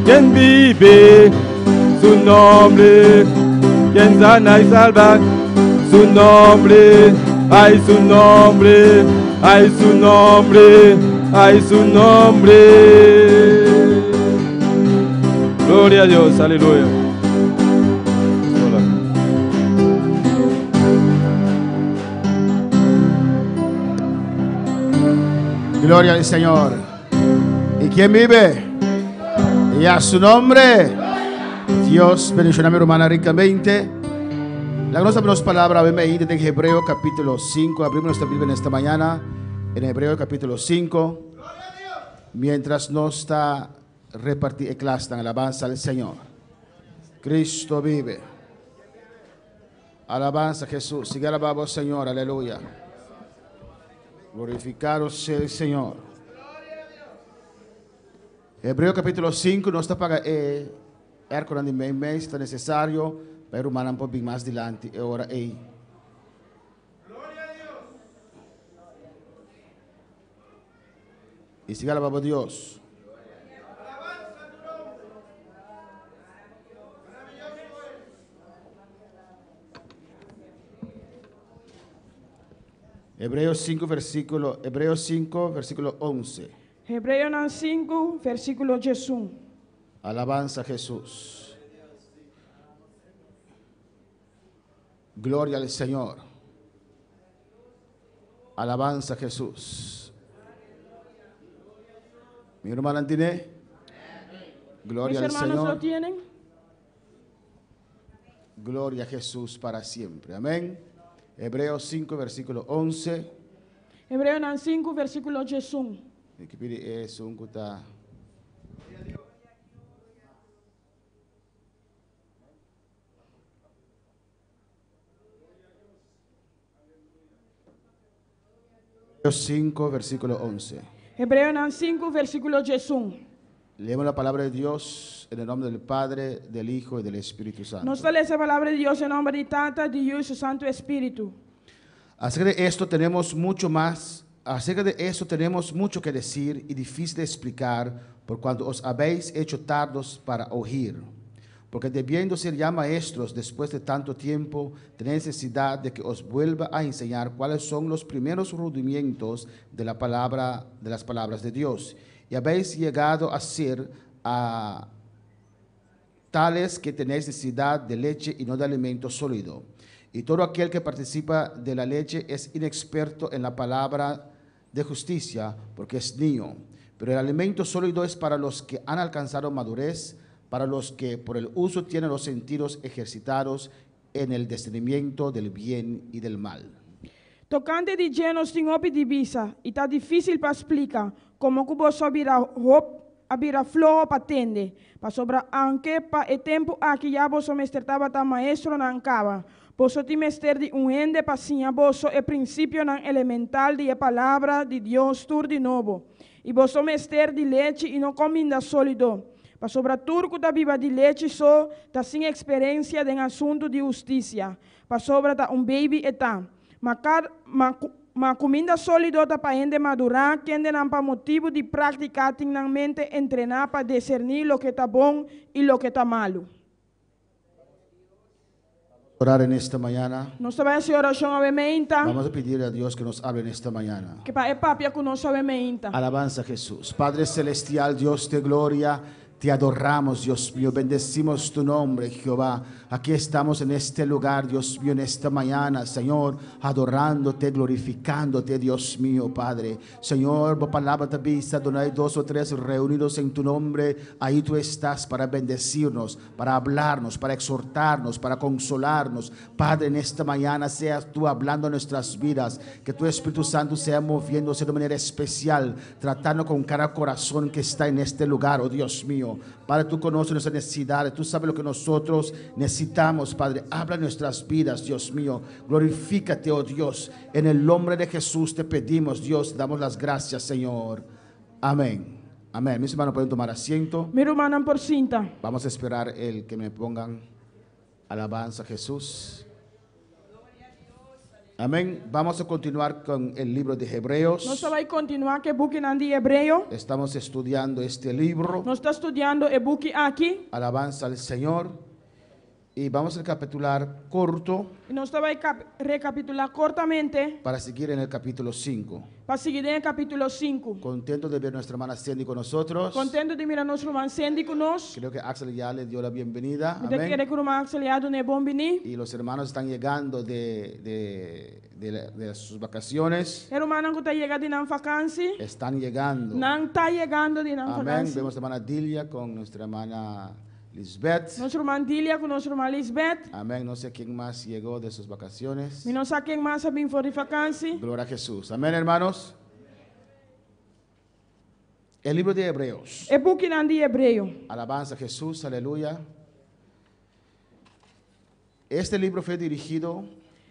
quien vive, su nombre, quien sana y salva, su nombre, ay su nombre, ay su nombre, ay su nombre. Gloria a Dios, aleluya. Gloria al Señor. ¿Y quién vive? Y a su nombre. Dios bendiga a mi hermana ricamente. La nuestra palabra en Hebreo capítulo 5. Abrimos nuestra Biblia en esta mañana. En Hebreo capítulo 5. Mientras nos está repartiendo clase en alabanza al Señor. Cristo vive. Alabanza a Jesús. Sigue alabando al Señor. Aleluya. Glorificado sea el Señor. Hebreo capítulo 5 no está para cuando me está necesario, pero humana un poco más adelante. Ahora ahí. Y siga alabando a Dios. Hebreos 5, versículo 11. Hebreos 5, versículo 11. Alabanza a Jesús. Gloria al Señor. Alabanza a Jesús. Mi hermana tiene. Gloria al Señor. ¿Lo tienen? Gloria a Jesús para siempre. Amén. Hebreos 5, versículo 11. Hebreos 5, versículo 11. Hebreos 5, versículo 11. Hebreos 5, versículo 11. Leemos la palabra de Dios en el nombre del Padre, del Hijo y del Espíritu Santo. Nós lemos a palavra de Deus em nome de Tata, de Deus e do Santo Espírito. Acerca de esto tenemos mucho que decir y difícil de explicar, por cuanto os habéis hecho tardos para oír. Porque debiendo ser ya maestros después de tanto tiempo, tenéis necesidad de que os vuelva a enseñar cuáles son los primeros rudimientos de las palabras de Dios. Y habéis llegado a ser tales que tenéis necesidad de leche y no de alimento sólido. Y todo aquel que participa de la leche es inexperto en la palabra de justicia, porque es niño. Pero el alimento sólido es para los que han alcanzado madurez, para los que por el uso tienen los sentidos ejercitados en el discernimiento del bien y del mal. Tocante de genos tem op divisa, e tá difícil para explicar como que você abira flor para tende, para sobra anque para o tempo aqui já você mestertava tá maestro na ancava. Você tem mester de ende para sinha você é princípio na elemental de a palavra de Deus tur de novo. E você mester de leite e não comida sólido. Para sobra turco da viva de leite só tá sem experiência em assunto de justiça. Para sobra tá baby etá. Mas comida sólida para ende madurar, que ende não para motivo de praticar, tem na mente treinar para discernir o que está bom e o que está malo. Orar en esta mañana. Vamos Vamos a pedir a Dios que nos hable en esta mañana. Que para papia que nos Alabanza a Jesús. Padre celestial, Dios de gloria, te adoramos, Dios mío, bendecimos tu nombre, Jehová. Aquí estamos en este lugar, Dios mío, en esta mañana, Señor, adorándote, glorificándote, Dios mío, Padre. Señor, por palabra te vista, donde hay 2 o 3 reunidos en tu nombre, ahí tú estás para bendecirnos, para hablarnos, para exhortarnos, para consolarnos. Padre, en esta mañana seas tú hablando en nuestras vidas, que tu Espíritu Santo sea moviéndose de manera especial, tratando con cada corazón que está en este lugar, oh Dios mío. Padre, tú conoces nuestras necesidades, tú sabes lo que nosotros necesitamos, Padre. Habla en nuestras vidas, Dios mío. Glorifícate, oh Dios. En el nombre de Jesús te pedimos, Dios, damos las gracias, Señor. Amén. Amén. Mis hermanos pueden tomar asiento. Mi hermana por cinta. Vamos a esperar el que me pongan alabanza a Jesús. Amén. Vamos a continuar con el libro de Hebreos. Nós vai continuar com o book de Hebreu. Estamos estudiando este libro. Nós está estudando o book aqui. Alabanza al Señor. Y vamos a recapitular corto E nós vai recapitular cortamente para seguir en el capítulo 5. para seguir em capítulo 5. Contento de ver a nuestra hermana Cindy con nosotros. Contento de mirar nosso irmão Sandy conosco. Creo que Axel ya le dio la bienvenida. Me querer Amén. que o irmão auxiliado é bom venir. Y los hermanos están llegando de sus vacaciones. O irmão não está chegando na vacância. Están llegando. Não está chegando de na Amén. vacância. Vemos a la hermana Dilia con nuestra hermana Lisbeth. Nosso irmão Dília com nosso irmão Lisbeth. Amén. No sé quién más llegó de sus vacaciones. Me não sei quem mais vem for de vacância. Gloria a Jesús. Amén, hermanos. El libro de Hebreos. O book de Hebreu. Alabanza a Jesús, aleluya. Este libro fue dirigido,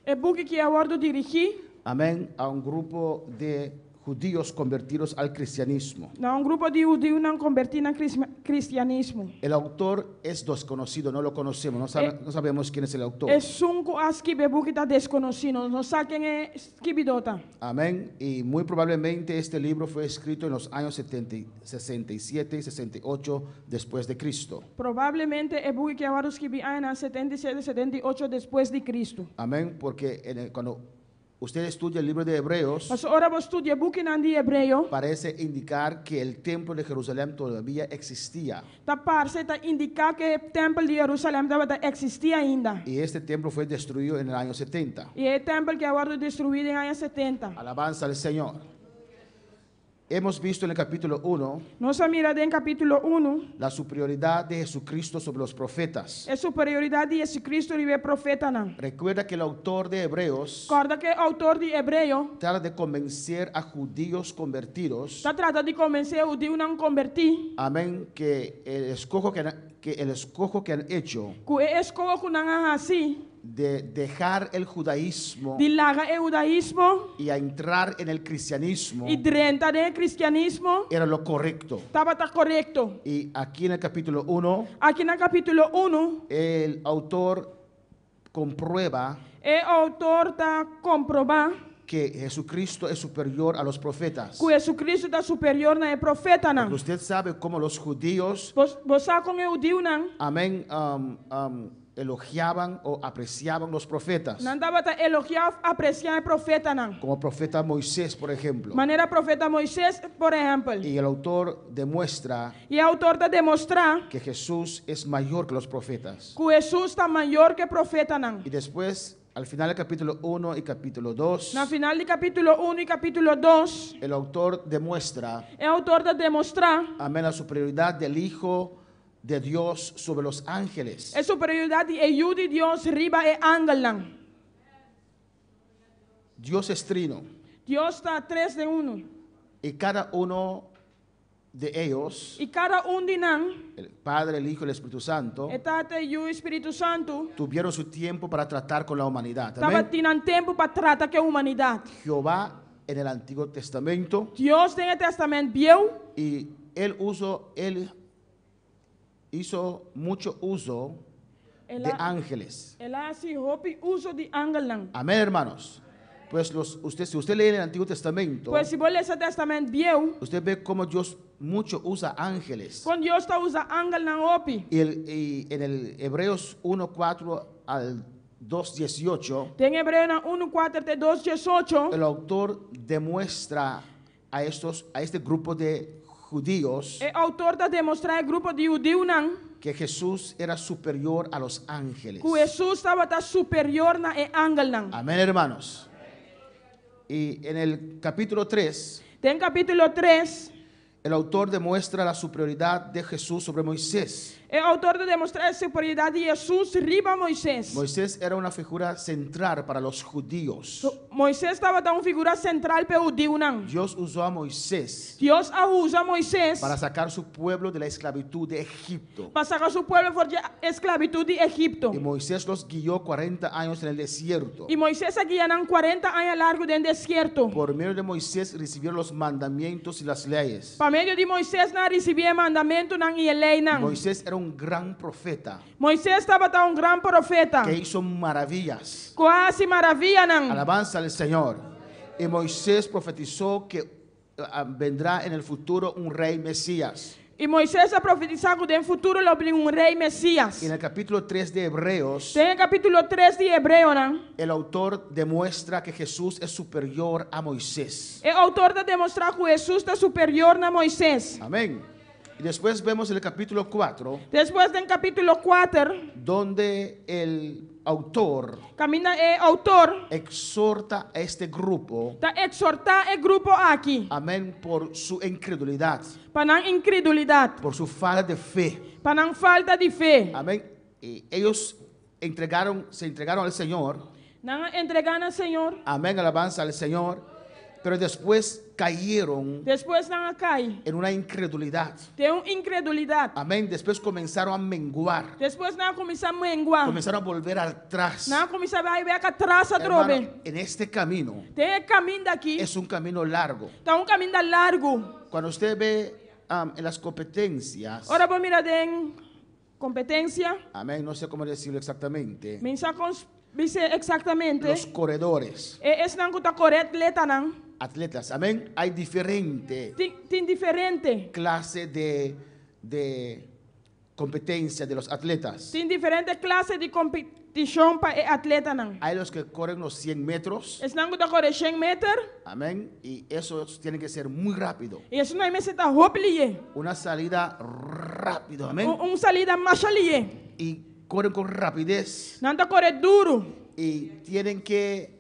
O book que eu ordo dirigir amén, a un grupo de judíos convertidos al cristianismo. a grupo de judeus não convertido no cristianismo. El autor es desconocido, no lo conocemos, no sabemos quién es el autor. É cinco as que o book está desconhecido. Não sabe quem é escribidota. Amén. Y muy probablemente este libro fue escrito en los años 67 y 68 después de Cristo. Provavelmente o book que eu ordo escrevi em 77, 78 depois de Cristo. Amén. Porque cuando usted estudia el libro de Hebreos, Mas ora vos estudia o book de Hebreu, parece indicar que el templo de Jerusalén todavía existía. tá parece tá indicar que o templo de Jerusalém estava existia ainda. Y este templo fue destruido en el año 70. E o templo que eu ordo destruído em 70. Alabanza al Señor. Hemos visto en el capítulo 1 Nossa mirada em capítulo 1 la superioridad de Jesucristo sobre los profetas. é superioridade de Jesus Cristo e o profeta não. Recuerda que el autor de Hebreos Recorda que o autor de Hebreu trata de convencer a judíos convertidos, está tratando de convencer o judeu não convertir. amén, que el escojo que han hecho Que o escolha que não é assim, de dejar el judaísmo de largar o judaísmo y a entrar en el cristianismo e dentro do cristianismo, era lo correcto. estava correto. Y aquí en el capítulo 1, Aqui no capítulo 1, el autor comprueba o autor está comprovar que Jesucristo es superior a los profetas. que Jesus Cristo está superior ao profeta não. Porque usted sabe cómo los judíos, Você sabe com o judeu não? amén, elogiaban o apreciaban los profetas. Não estava elogiar, apreciar o profeta não. Como profeta Moisés, por ejemplo. Maneira profeta Moisés, por exemplo. Y el autor demuestra E o autor está demonstrar que Jesús es mayor que los profetas. que Jesus está maior que o profeta não. Y después, al final del capítulo 1 y capítulo 2, Na final de capítulo 1 e capítulo 2, el autor demuestra, o autor está demonstrar amén, la superioridad del Hijo de Dios sobre los ángeles. a superioridade e ajuda de Deus riba e ángel não. Dios es trino. Deus está 3 de 1. Y cada uno de ellos, E cada de nós, el Padre, el Hijo y el Espíritu Santo, o Tata e o Espírito Santo, tuvieron su tiempo para tratar con la humanidad. estava Amén. tendo tempo para tratar com a humanidade. Jehová en el Antiguo Testamento, Deus tem o testamento viu y él hizo mucho uso de ela ángeles. ela se roupa uso de ángel não. Amén, hermanos. Pues si usted lee en el Antiguo Testamento, Pois se você esse testamento viu, usted ve cómo Dios mucho usa ángeles. quando Deus está usa ángel não roupa. Y en el Hebreos 1:4 al 2:18, Tem Hebreu na 1, 4, 2, 18. el autor demuestra a este grupo de judíos O autor está demonstrando ao grupo de judeu não que Jesús era superior a los ángeles. que Jesus estava superior na ángel não. Amén, hermanos. Y en el capítulo 3, Tem capítulo 3, el autor demuestra la superioridad de Jesús sobre Moisés. o autor está demonstrando a superioridade de Jesus riba Moisés. Moisés era una figura central para los judíos. Moisés estava uma figura central para o judeu não. Dios usó a Moisés Deus usa Moisés para sacar su pueblo de la esclavitud de Egipto. para sacar seu povo fora de esclavitud de Egipto. Y Moisés los guió 40 años en el desierto. E Moisés seguia 40 anos largo dentro do deserto. Por medio de Moisés recibieron los mandamientos y las leyes. Para medio de Moisés na recibia mandamento nang e lei nang. Moisés era un gran profeta Moisés estava tá gran profeta. que hizo maravillas. Quase maravilha nang. Alabanza al Señor. Y Moisés profetizó que vendrá en el futuro un rey Mesías. E Moisés a profetizar que no futuro lo abrir rei Messias. En el capítulo 3 de Hebreos, Tem o capítulo 3 de Hebreu, não? el autor demuestra que Jesús es superior a Moisés. É autor de demonstrar que Jesus está superior a Moisés. Amén. Y después vemos en el capítulo 4, Depois tem capítulo 4, donde el autor camina autor exhorta a este grupo, tá exortar o grupo aqui amén, por su incredulidad, para não incredulidade, por su falta de fe. para não falta de fé. Amén. Y ellos se entregaron al Señor. Não entregar ao Senhor. Amén, alabanza al Señor. Pero después cayeron Depois não cai. en una incredulidad. Tem incredulidade. Amén. Después comenzaron a menguar. Depois não começar a menguar. Comenzaron a volver atrás. Não começar a ver que atrás a Hermano, trobe. en este camino Tem caminho daqui. es un camino largo. Tá caminho largo. Cuando usted ve en las competencias, Ora vamos mirar em competência. amén, no sé cómo decirlo exactamente, Mensa dice exactamente. los corredores, Esse não está correto, leta não. atletas, amén, hay diferente Tem diferente. clase de competencia de los atletas. Tem diferente classe de competição para atleta não. Hay los que corren los 100 metros, Esse não está correndo 100 metros. amén, y esos tienen que ser muy rápido. Esse não é mais está rápido. Una salida rápido, amén, Salida mais ali. y corren con rapidez Não está correndo duro. y tienen que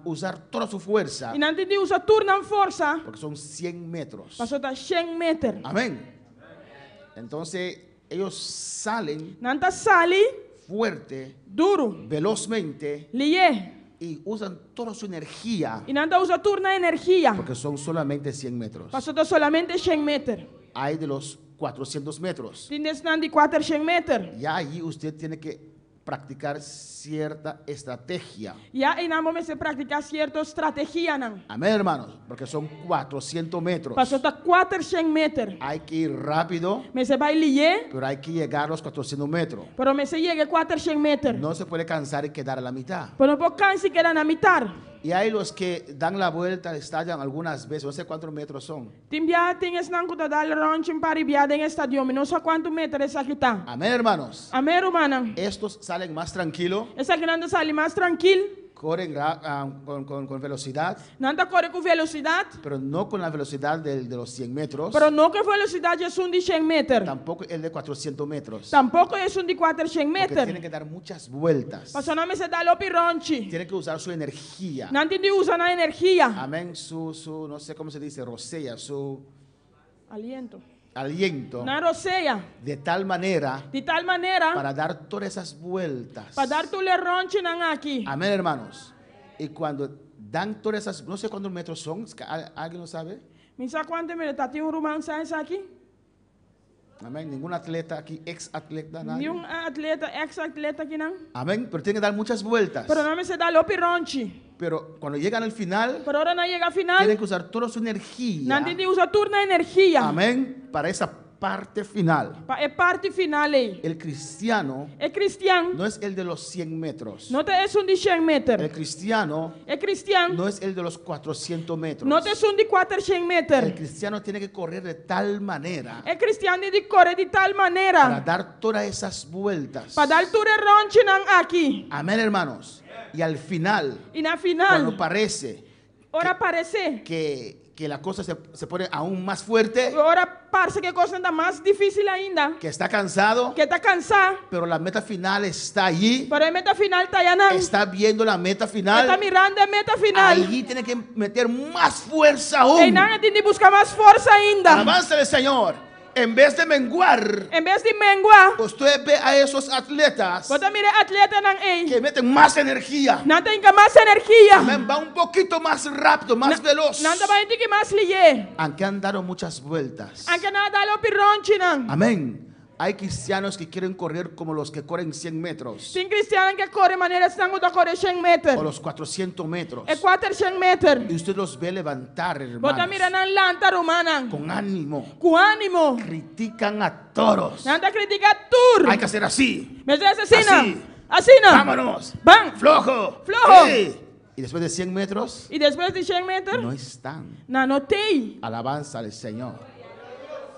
usar toda su fuerza E não tem de usar turno em força. porque son 100 metros. Passou tá 100 metros. Amén. Entonces ellos salen Não está sali fuerte, duro. velozmente Lié. y usan toda su energía E não está usar turno energia. porque son solamente 100 metros. Passou tá solamente 100 metros. Hay de los 400 metros. Tem desse não de 400 metros. Ya allí usted tiene que practicar cierta estrategia. E aí não vamos praticar certa estratégia não. Amén, hermanos, porque son 400 metros. Passou tá 400 metros. Hay que ir rápido, Mas você vai lié, pero hay que llegar a los 400 metros. pero me se chega a 400 metros. No se puede cansar y quedar a la mitad. Pero não pode cansar que na mitad. Y hay los que dan la vuelta, estallan algunas veces, no sé cuántos metros son. Tem bia tem esse não que dá ronche para bia em estadio, não sei quantos metros essa aqui tá. Amén, hermanos. Amém, hermana. Estos salen más tranquilos, Essa aqui não sale mais tranquilo, corren con velocidad, não tá corre com velocidade, pero no con la velocidad de los 100 metros, pero não que velocidade é de 100 metros. tampoco el de 400 metros. Tampouco é de 400 Porque metros. tienen que dar muchas vueltas. Passou não me se dá lopi ronche. Tienen que usar su energía. Não tem de usar na energia. Amén, no sé cómo se dice, rosella, su Aliento. aliento, Na roceia. de tal manera De tal maneira, para dar todas esas vueltas. para dar tu le ronche nan aqui. Amén, hermanos. Y cuando dan todas esas, no sé cuántos metros son, ¿alguien lo sabe? Me sabe quanto me tá tem romance essa aqui? Amén, ningún atleta aquí, ex atleta, nadie. Nenhum atleta, ex-atleta aqui não. Amén, pero tienen que dar muchas vueltas. Pero não me se dá lopi ronche. Pero cuando llegan al final, Pero ahora não chega a final. tienen que usar toda su energía. Não tem de usar turna energia. Amén, para esa parte final. É parte final aí. El cristiano É cristiano. no es el de los 100 metros. Não te é de 100 metros. El cristiano É cristiano. no es el de los 400 metros. Não te é de 400 El metros. cristiano tiene que correr de tal manera É cristiano de correr de tal para maneira dar todas esas vueltas. para dar tu ronche nan aqui. Amén, hermanos. Y al final, E na cuando final, parece ora parece. que la cosa se pone aún más fuerte, Ora parece que a coisa anda mais difícil ainda. que está cansado, Que está cansado. pero la meta final está allí, Pero a meta final está allá não. está viendo la meta Está final, mirando a meta final. allí tiene que meter más fuerza E aún. não tem de buscar mais força ainda. Alabanza del Señor. En vez de menguar, Em vez de menguar, usted ve a esos atletas bota mire atleta nan ei. que meten más energía. Não tem que mais energia. Amén, va un poquito más rápido, más veloz. Não tá vai ter que mais lié. Aunque han dado muchas vueltas. Anche não dá lo pironchi nan. Amén. Hay cristianos que quieren correr como los que corren 100 metros Tem cristianos que correm maneira estão da correr 100 o meter. los 400 metros. É 400 meter. Y usted los ve levantar, Bota mira hermanos, na lanta romana. con ánimo. Com ânimo. Critican a todos. Nada critica tur. Hay que hacer así. Mas é assassina. Así. Assina. Vámonos. Bang. Flojo. Flojo. ¡Ey! Y después de 100 metros, E depois de 100 meter, no están. não notei. Alabanza al Señor.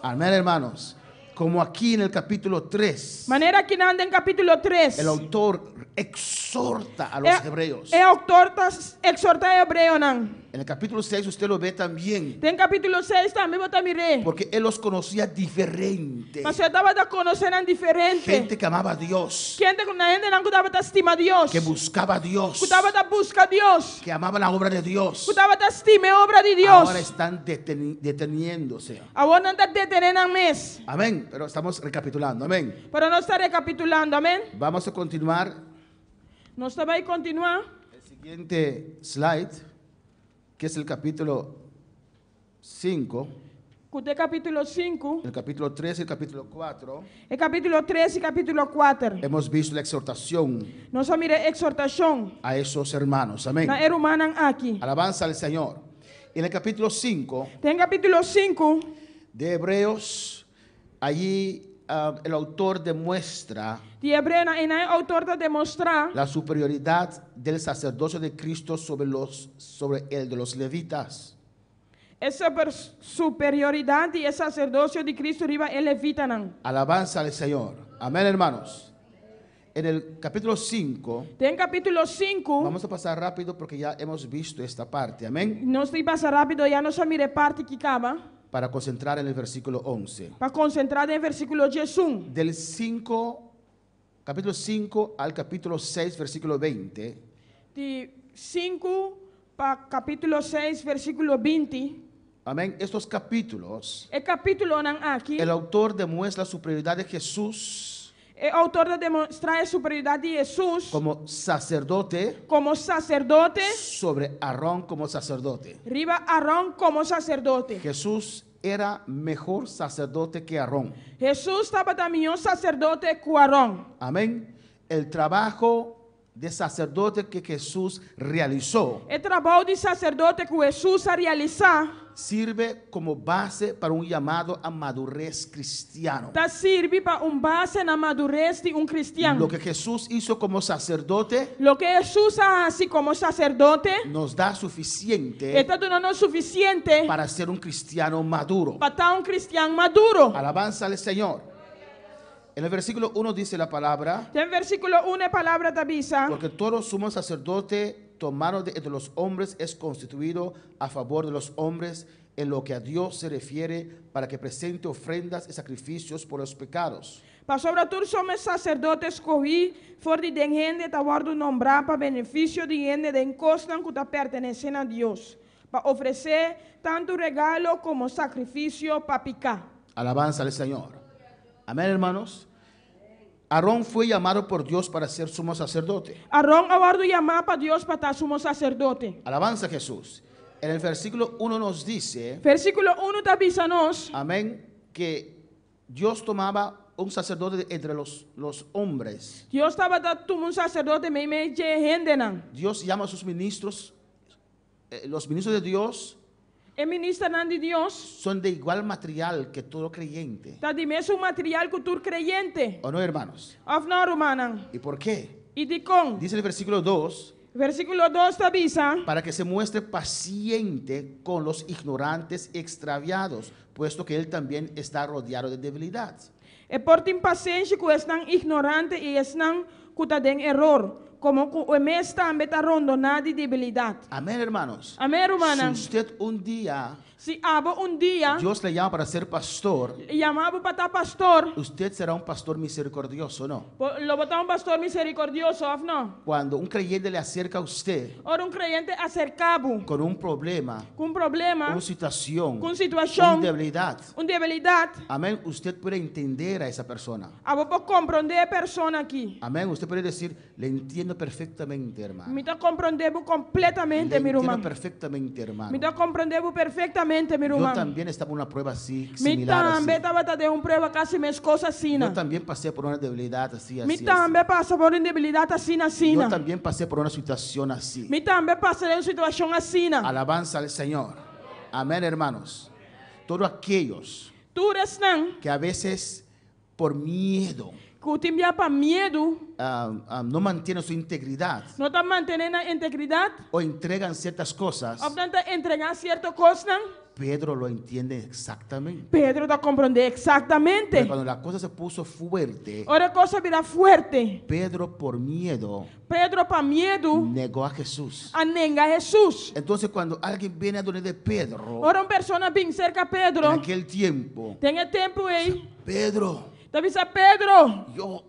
Amén, hermanos. Como aquí en el capítulo 3, Maneira que anda em capítulo 3. el autor exhorta a los hebreos. É autor exortar hebreu não. En el capítulo 6 usted lo ve también, Tem capítulo 6 também, bota mirei. porque él los conocía diferente. Mas eu estava da conhecendo diferente. Gente que amaba a Dios, Gente não estava da estima Deus. que buscaba a Dios, Que estava da busca Deus. que amaba la obra de Dios. Que estava da estima a obra de Deus. Ahora están deteniéndose. Agora não está detendo mês. Amén. Pero estamos recapitulando. Amén. Para não estar recapitulando, amém? Vamos a continuar. Nós também continuar. El siguiente slide, que es el capítulo 5, Cute capítulo 5. el capítulo 3 y el capítulo 4. É capítulo 3 e capítulo 4. Hemos visto la exhortación Nós vamos mirar exortação. a esos hermanos. Amén. Na era humana aqui. Alabanza al Señor. Y en el capítulo 5 Tem capítulo 5. de Hebreos, allí el autor demuestra De Hebreu, na autor está demonstrar la superioridad del sacerdocio de Cristo sobre el de los levitas. essa superioridade e sacerdócio de Cristo riba é levita não. Alabanza al Señor. Amén, hermanos. En el capítulo 5, Tem capítulo 5. vamos a pasar rápido porque ya hemos visto esta parte. Amén. Nós tem passar rápido, já nós mire parte que acaba. Para concentrar en el versículo 11. Para concentrar em versículo 1. Del 5, capítulo 5 al capítulo 6, versículo 20. De 5 para capítulo 6, versículo 20. Amén. Estos capítulos, É capítulo não aqui. el autor demuestra la superioridad de Jesús É autor de demonstrar a superioridade de Jesus como sacerdote como sacerdote, sobre Aarón como sacerdote. riba Arão como sacerdote. Jesús era mejor sacerdote que Aarón. Jesus estava também um sacerdote com Arão. Amén. El trabajo de sacerdote que Jesús realizó O trabalho de sacerdote que Jesus a realizar sirve como base para un llamado a madurez cristiano. serve para base na madurez de cristiano. Lo que Jesús hizo como sacerdote Lo que Jesus hace como sacerdote nos da suficiente está dando suficiente para ser un cristiano maduro. para estar cristiano maduro. Alabanza al Señor. En el versículo 1 dice la palabra: Tem versículo 1 palabra da avisa. porque todo sumo sacerdote tomado de entre los hombres es constituido a favor de los hombres en lo que a Dios se refiere, para que presente ofrendas y sacrificios por los pecados. Para sobretudo somos sacerdotes escolhi for de gente que guardo nombrar para benefício de gente de encostan que está pertenecendo a Deus, para oferecer tanto regalo como sacrifício para picar. Alabanza al Señor. Amén, hermanos. Aarón fue llamado por Dios para ser sumo sacerdote. Arão aguardo chamar para Deus para estar sumo sacerdote. Alabanza a Jesús. En el versículo 1 nos dice, Versículo 1 da avisa nós amén, que Dios tomaba un sacerdote de entre los hombres. Deus estava dando sacerdote meio de gente não. Dios llama a sus ministros, los ministros de Dios É ministro não de Deus. son de igual material que todo creyente. Está de mesmo material que tu creyente. ¿O no, hermanos? Of não, romana. ¿Y por qué? E de com. Dice el versículo 2, Versículo 2 da avisa. para que se muestre paciente con los ignorantes y extraviados, puesto que él también está rodeado de debilidad. E porta impaciência que estão ignorante e estão que tem error. Como que o mês também está rondonado de debilidade. Amén, hermanos. Amém, romana. Si usted un día, Se habo dia, Dios le llama para ser pastor, chamava para estar pastor, usted será un pastor misericordioso, ¿no? lo botar pastor misericordioso, of não? Cuando un creyente le acerca a usted Ora creyente acercado con un problema, com problema, una situación, com situação, una debilidad, debilidade, amén, usted puede entender a esa persona. abo para compreender a pessoa aqui. Amén, usted puede decir, le entiendo entiendo perfectamente, hermano. Mita compreendebo completamente, Le mi entiendo irmão. perfectamente, hermano. Mita compreendebo perfectamente, mi Yo irmão. también estaba en una prueba así, Mi similar así. também estava tendo prueba casi minhas coisas assim. Yo también pasé por una debilidad así, Mi así, así. também passa por indebilidade assim, assim. Yo también pasé por una situación así. Mi também passa por uma situação assim. Alabanza al Señor. Amén, hermanos. Todos aquellos Tu restan, que a veces por miedo que o time para medo, no mantienen su integridad não está mantendo a integridade, o entregan ciertas cosas, ou não está entregando certa coisa, Pedro lo entiende exactamente. Pedro está compreendendo Pero exatamente. cuando la cosa se puso fuerte, Ora a coisa vira forte. Pedro por miedo Pedro para medo, negó a Jesús. a negar Jesus. Entonces cuando alguien viene a donde de Pedro, Ora uma pessoa bem cerca a en Pedro, aquel tiempo, tem tempo aí, Pedro, avisa Pedro, yo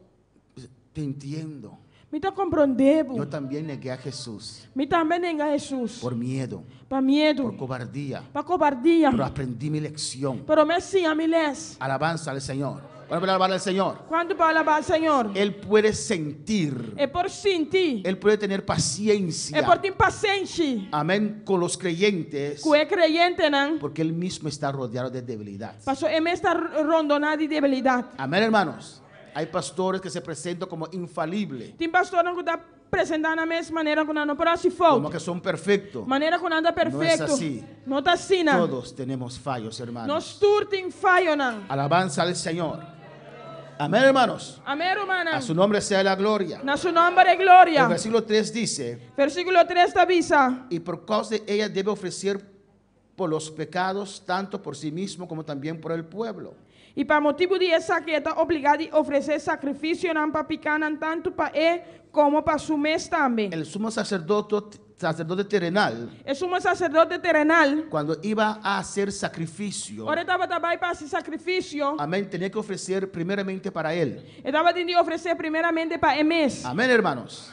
te entiendo. me está compreendendo. Yo también negué a Jesús Me também nega Jesus. por miedo, Para por medo, cobardía, para cobardia. pero aprendí mi lección. Pero me sim, a me les. Alabanza al Señor. Cuando alabar al Señor, Quando para alabar o Senhor, Él puede sentir, é por sentir, Él puede tener é paciencia, por ter paciência. amén, con los creyentes, Que é creyente, não? porque Él mismo está rodeado de debilidad. Passou é me está rondonado de debilidade. Amén, hermanos. Hay pastores que se presentan como infalibles, Tem pastor que está apresentando a mesma maneira que não para se como falta. que son perfectos. Maneira que não anda perfeito. assim. Não está assim, não. Todos tenemos fallos, hermanos. Nós todos tem falho, não. Alabanza al Señor. Amén, hermanos. Amém, irmã. A su nombre sea la gloria. Na seu nome de El glória. versículo 3 dice, Versículo 3 da avisa. y por causa de ella debe ofrecer por los pecados, tanto por sí mismo como también por el pueblo. E para motivo de essa que está obrigado a oferecer sacrifício não para picar não tanto para ele como para su mês também. El sumo sacerdote terrenal, É sumo sacerdote terrenal. cuando iba a hacer sacrificio, Ora estava também para esse sacrifício. amén, tenía que ofrecer primeramente para él. Estava tendo oferecer primeiramente para ele mês. Amén, hermanos.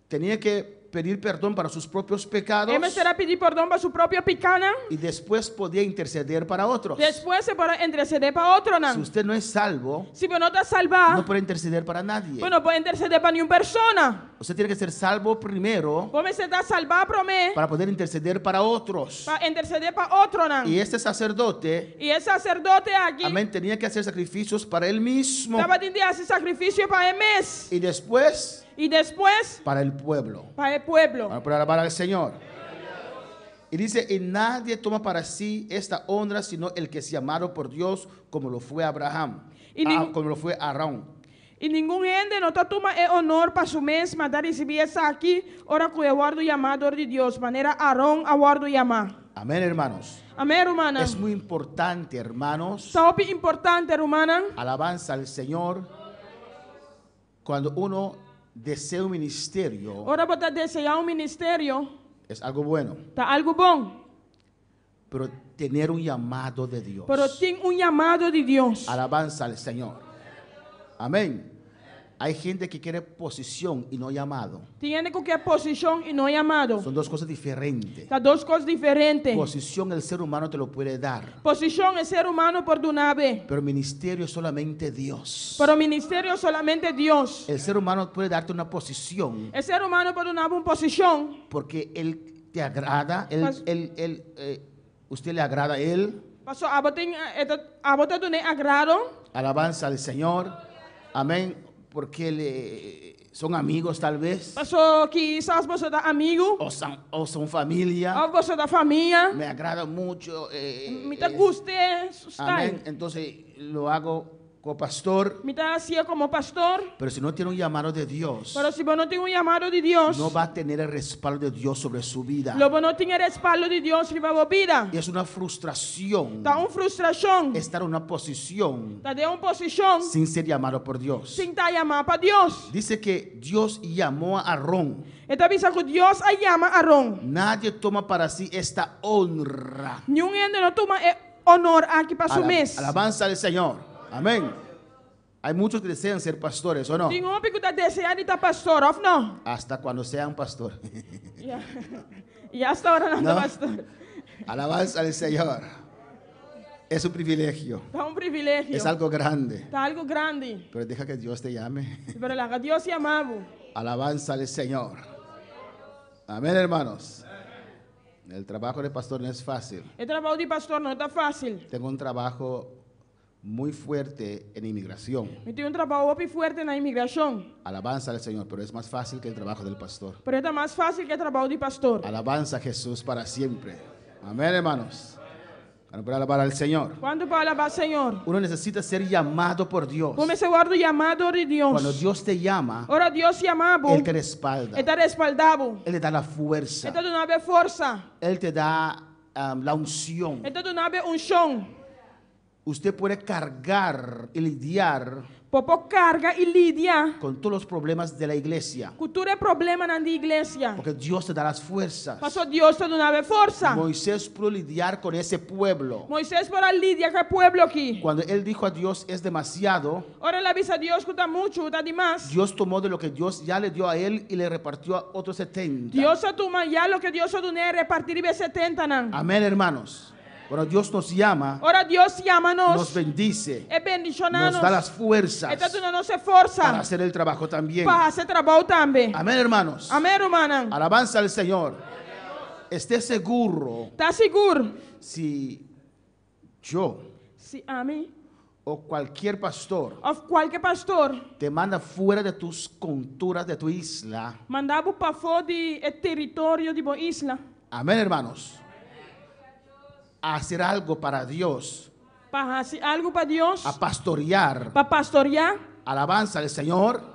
Tenía que pedir perdón para sus propios pecados Ele será pedir perdão para su próprio picana. y después podía interceder para otros. Depois se pode interceder para outro Si não. usted no es salvo, Se você não está salvar, no puede interceder para nadie. você não pode interceder para nenhuma pessoa. Usted tiene que ser salvo primero Você está salvar para mim, para poder interceder para otros. para interceder para outro não. Y este sacerdote, E esse sacerdote aqui amén, tenía que hacer sacrificios para él mismo estava tendo esse sacrifício para ele mês. y después E depois para el pueblo. para o pueblo. Para alabar al Señor. Y dice, y nadie toma para sí esta honra sino el que es llamado por Dios, como lo fue Abraham, como lo fue Aarón. E nenhum ende não toma o honor para su mês, mas receber essa aqui, ora que eu guardo o chamado de Deus, maneira Arão a guardo chamar. Amén, hermanos. Amém, irmã? Es muy importante, hermanos, Sabe importante, irmã? alabanza al Señor, cuando uno desea un ministerio, Ora para desejar ministério, es algo bueno, tá algo bom, pero tener un llamado de Dios. pero tem chamado de Deus. Alabanza al Señor. Amén. Hay gente que quiere posición y no llamado. Tem gente que quer posição e não chamado. Son dos cosas diferentes. Tá duas coisas diferentes. Posición el ser humano te lo puede dar, Posição é ser humano perdonável, pero ministerio es solamente Dios. pero ministério solamente Deus. El ser humano puede darte una posición É ser humano perdonável uma posição, porque Él te agrada, Pas- usted le agrada a Él. pastor, a bota do agrado. Alabanza al Señor. Amén. Porque son amigos tal vez, Pastor, quizás você dá amigo, o son familia. ou você dá família, Me agrada mucho. me tá guste, Amén. está. Entonces lo hago como pastor, Me tá assim como pastor, pero si no tiene un llamado de Dios, pero se você não tem chamado de Deus, no va a tener el respaldo de Dios sobre su vida. logo não tem respaldo de Deus na sua vida. Y es una frustración Tá frustração, estar en una posición tá de posição, sin ser llamado por Dios. sem tá chamar para Deus. Dice que Dios llamó a Aarón. Então, bisa que Deus a chama Arão. Nadie toma para sí esta honra. Nenhum ainda não toma honor aqui para su mês. Alabanza al Señor. Amén. Hay muchos que desean ser pastores, ¿o no? Tem homem que está desejando estar pastor, ou não? Hasta cuando sean pastor. E hasta agora não Não. é pastor. Alabanza al Señor. Es un privilegio. Tá privilégio. Es algo grande. Tá algo grande. Pero deja que Dios te llame. Pero lá, Deus chamava. Alabanza al Señor. Amén, hermanos. El trabajo de pastor no es fácil. O trabalho de pastor não está fácil. Tengo un trabajo muy fuerte en inmigración. Eu tenho trabalho bem forte na imigração. Alabanza al Señor, pero es más fácil que el trabajo del pastor. Pero está mais fácil que o trabalho de pastor. Alabanza a Jesús para siempre. Amén, hermanos. Para poder alabar al Señor. Quando para alabar o Senhor? Uno necesita ser llamado por Dios. Como esse guarda o chamado de Deus. Cuando Dios te llama, Ora Deus chamava. Él te respalda. Está respaldado. Él te da la fuerza. Está dando força. Él te da la unción. Está dando chão. Usted puede cargar y lidiar Popo carga e lidia. con todos los problemas de la iglesia. Cultura é problema na igreja. Porque Dios te da las fuerzas. Pastor Deus está dando força. Moisés pudo lidiar con ese pueblo. Moisés para lidiar com o povo aqui. Cuando él dijo a Dios es demasiado, Ora ele avisa a Deus que está muito, está demais. Dios tomó de lo que Dios ya le dio a él y le repartió a otros 70. Deus toma já o que Deus deu repartir e 70 não. Amén, hermanos. Cuando Dios nos llama, Ora Deus chama-nos. nos bendice, É bendicionar-nos. nos da las fuerzas Está dando nossa para força hacer el trabajo también. para fazer trabalho também. Amén, hermanos. Amém, irmã. Alabanza al Señor. Esté seguro Está seguro? si yo Se a mim o cualquier pastor ou qualquer pastor te manda fuera de tus conturas de tu isla. mandava para fora do território de boa isla Amén, hermanos. A hacer algo para Dios, para fazer algo para Deus, a pastorear. para pastorear, Alabanza al Señor.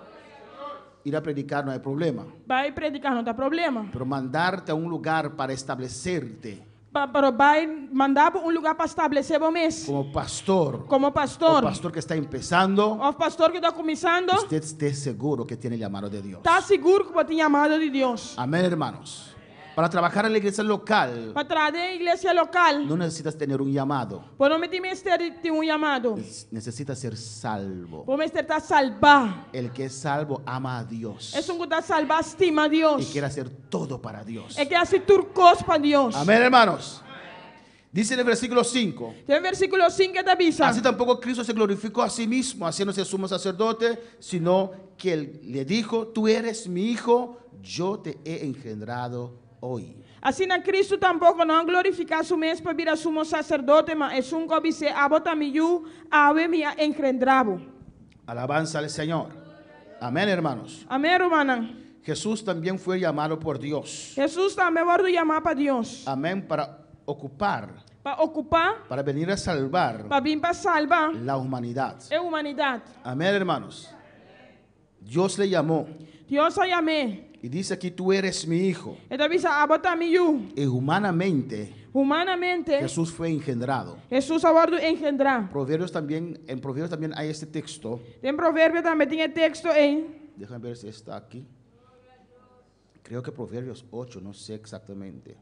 Ir a predicar no hay problema. vai predicar não tem problema. Pero mandarte a un lugar para establecerte Pero vai mandar para lugar para estabelecer o mês. como pastor, Como o pastor, pastor que está empezando, o pastor que está começando, usted esté seguro que tiene el llamado de Dios. está seguro que tem chamado de Deus. Amén, hermanos. Para trabajar en la iglesia local, Para trazer a igreja local, no necesitas tener un llamado. por não meter ministério tem chamado. Necesitas ser salvo. Por ministério está salvar. El que es salvo ama a Dios É que está salvar, estima a Deus. y quiere hacer todo para Dios. É que hace turcos para Deus. Amén, hermanos. Dice en el versículo 5. Tem versículo 5 que avisa. Así tampoco Cristo se glorificó a sí mismo, haciéndose sumo sacerdote, sino que él le dijo: tú eres mi hijo, yo te he engendrado hoy. Assim, na Cristo tampouco não glorificar su mês para vir a sumo sacerdote, mas é um que dice, abota mi yu, ave mi engendrabo. Alabanza al Señor. Amén, hermanos. Amém, irmã? Jesús también fue llamado por Dios. Jesus também vai chamar para Deus. Amén, para ocupar, Para ocupar, para venir a salvar para vir para salvar la humanidad. a humanidade. Amén, hermanos. Dios le llamó Deus a chamei. y dice aquí: tú eres mi hijo. Ele avisa, abota mi yu. Y humanamente Humanamente, Jesús fue engendrado. Jesus aborda engendrar. En Proverbios también hay este texto. Tem provérbio também, tem texto aí. Déjame ver si está aquí. Creo que Proverbios 8, no sé exactamente.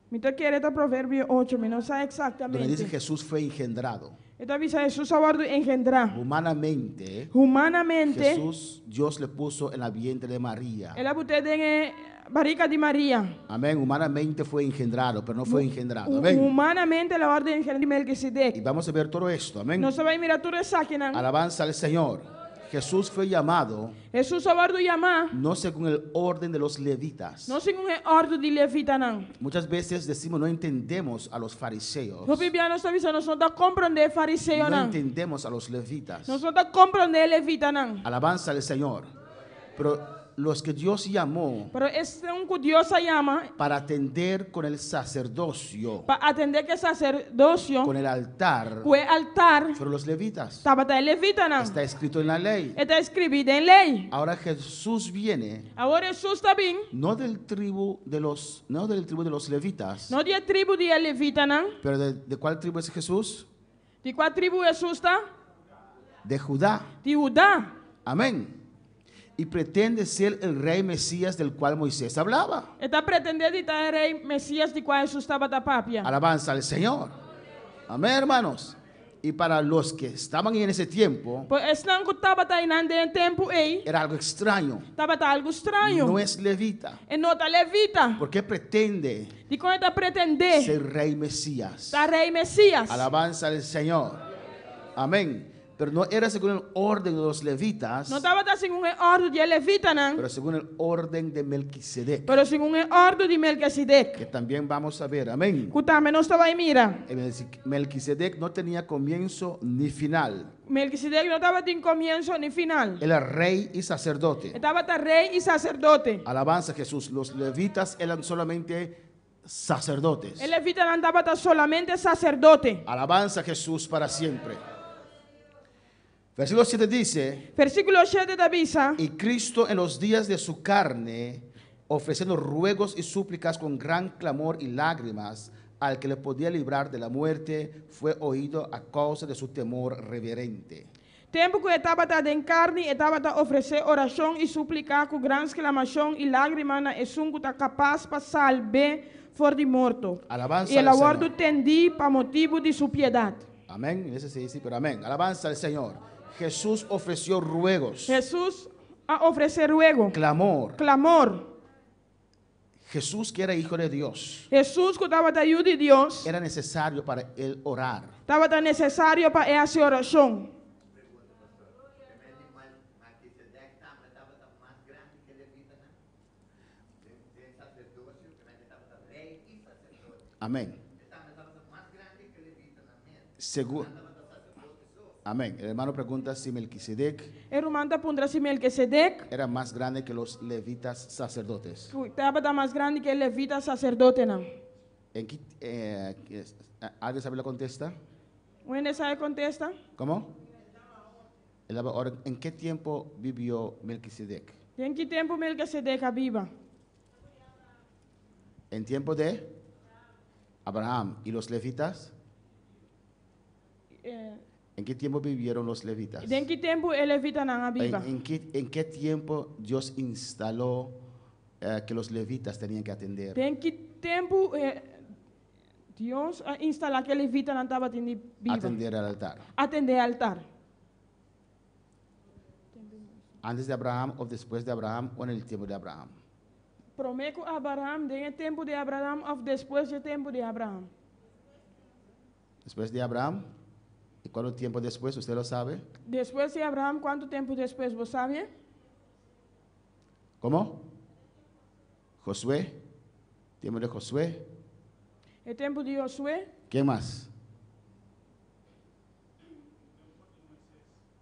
Me está querendo provérbio 8, mas não sei Donde dice: exatamente. Jesús fue engendrado. Ele avisa, Jesus aborda engendrar. Humanamente, Humanamente, Jesús, Dios le puso en la vientre de María. ela botou em barriga de Maria. Amén. Humanamente fue engendrado, pero no fue engendrado. Amén. Humanamente, ela ordem de Y Melquisedec. vamos a ver todo esto. Amén. Não se vai mirar tudo isso aqui, não. Alabanza al Señor. Jesús fue llamado Jesus aborda chamar, no según el orden de los levitas. não segundo a ordem de Levita, não. Muchas veces decimos: no entendemos a los fariseos, O Bíblia não está avisando, nós não está compreender fariseu, no não. entendemos a los levitas. Nós não está compreender Levita, não. Alabanza al Señor. Pero los que Dios llamó Pero este é que Deus chama para atender con el sacerdocio, para atender que sacerdócio, con el altar, o altar, fueron los levitas. estava até Levita, não. Está escrito en la ley. Está escrito em lei. Ahora Jesús viene Agora Jesus está bem, no del tribu de los levitas, não de tribo de Levita, não. pero ¿de cuál tribu es Jesús? De qual tribo Jesus está? De Judá. De Judá. Amén. Y pretende ser el rey Mesías del cual Moisés hablaba. Está pretendendo estar rei Messias de qual Jesus estava da papia. Alabanza al Señor. Amén, hermanos. Y para los que estaban en ese tiempo, Pois esse não estava ainda em tempo aí, era algo extraño. estava algo estranho. No es levita. E não está Levita. Porque pretende De quando está pretender ser rey Mesías. estar rei Messias. Alabanza al Señor. Amén. pero no era según el orden de los levitas, não estava segundo o ordem de levita, não, pero según el orden de Melquisedec, pero segundo o ordem de Melquisedec. que también vamos a ver, amén. Que também não estava aí, mira. Melquisedec no tenía comienzo ni final, Melquisedec não estava em começo nem final. era rey y sacerdote. Estava rei e sacerdote. Alabanza a Jesús, los levitas eran solamente sacerdotes. El levita não estava solamente sacerdote. Alabanza a Jesús para siempre. Versículo 7 dice, Versículo 7 da Bisa. y Cristo en los días de su carne, ofreciendo ruegos y súplicas con gran clamor y lágrimas, al que le podía librar de la muerte, fue oído a causa de su temor reverente. Tempo que estava em carne, estava a oferecer oração e suplicar com grande exclamação e lágrimas na essungo tá capaz para salvar for de morto. Alabanza E al ela guarda Señor. tendi para motivo de sua piedade. Amén. Ese sí, sí, pero amén. Alabanza al Señor. Jesús ofreció ruegos, Jesus a oferecer ruego, clamor. clamor. Jesús, que era hijo de Dios, Jesus que estava ajuda de Deus, era necesario para él orar. estava necessário para essa oração. Amén. Amén. El hermano pregunta si Melquisedec E Romanta pondrá se Melquisedec, era más grande que los levitas sacerdotes. que estava mais grande que levita sacerdote não. ¿En qué, ¿alguien sabe la contesta? Onde sai contesta? ¿Cómo? Ahora, ¿en qué tiempo vivió Melquisedec? Em que tempo Melquisedec viva? En tiempo de Abraham. ¿Y los levitas? ¿En qué tiempo vivieron los levitas? Em que tempo levita não viva? ¿En qué tiempo Dios instaló que los levitas tenían que atender? Em que tempo Deus instalar que levita não estava viva? Atender al altar. Atender altar. ¿Antes de Abraham o después de Abraham o en el tiempo de Abraham? Prometo a Abraham, em tempo de Abraham ou depois do tempo de Abraham? Después de Abraham. ¿Y cuánto tiempo después? ¿Usted lo sabe? Depois de Abraham, quanto tempo depois, você sabe? ¿Cómo? Josué. Tiempo de Josué. O tempo de Josué, ¿Quién más?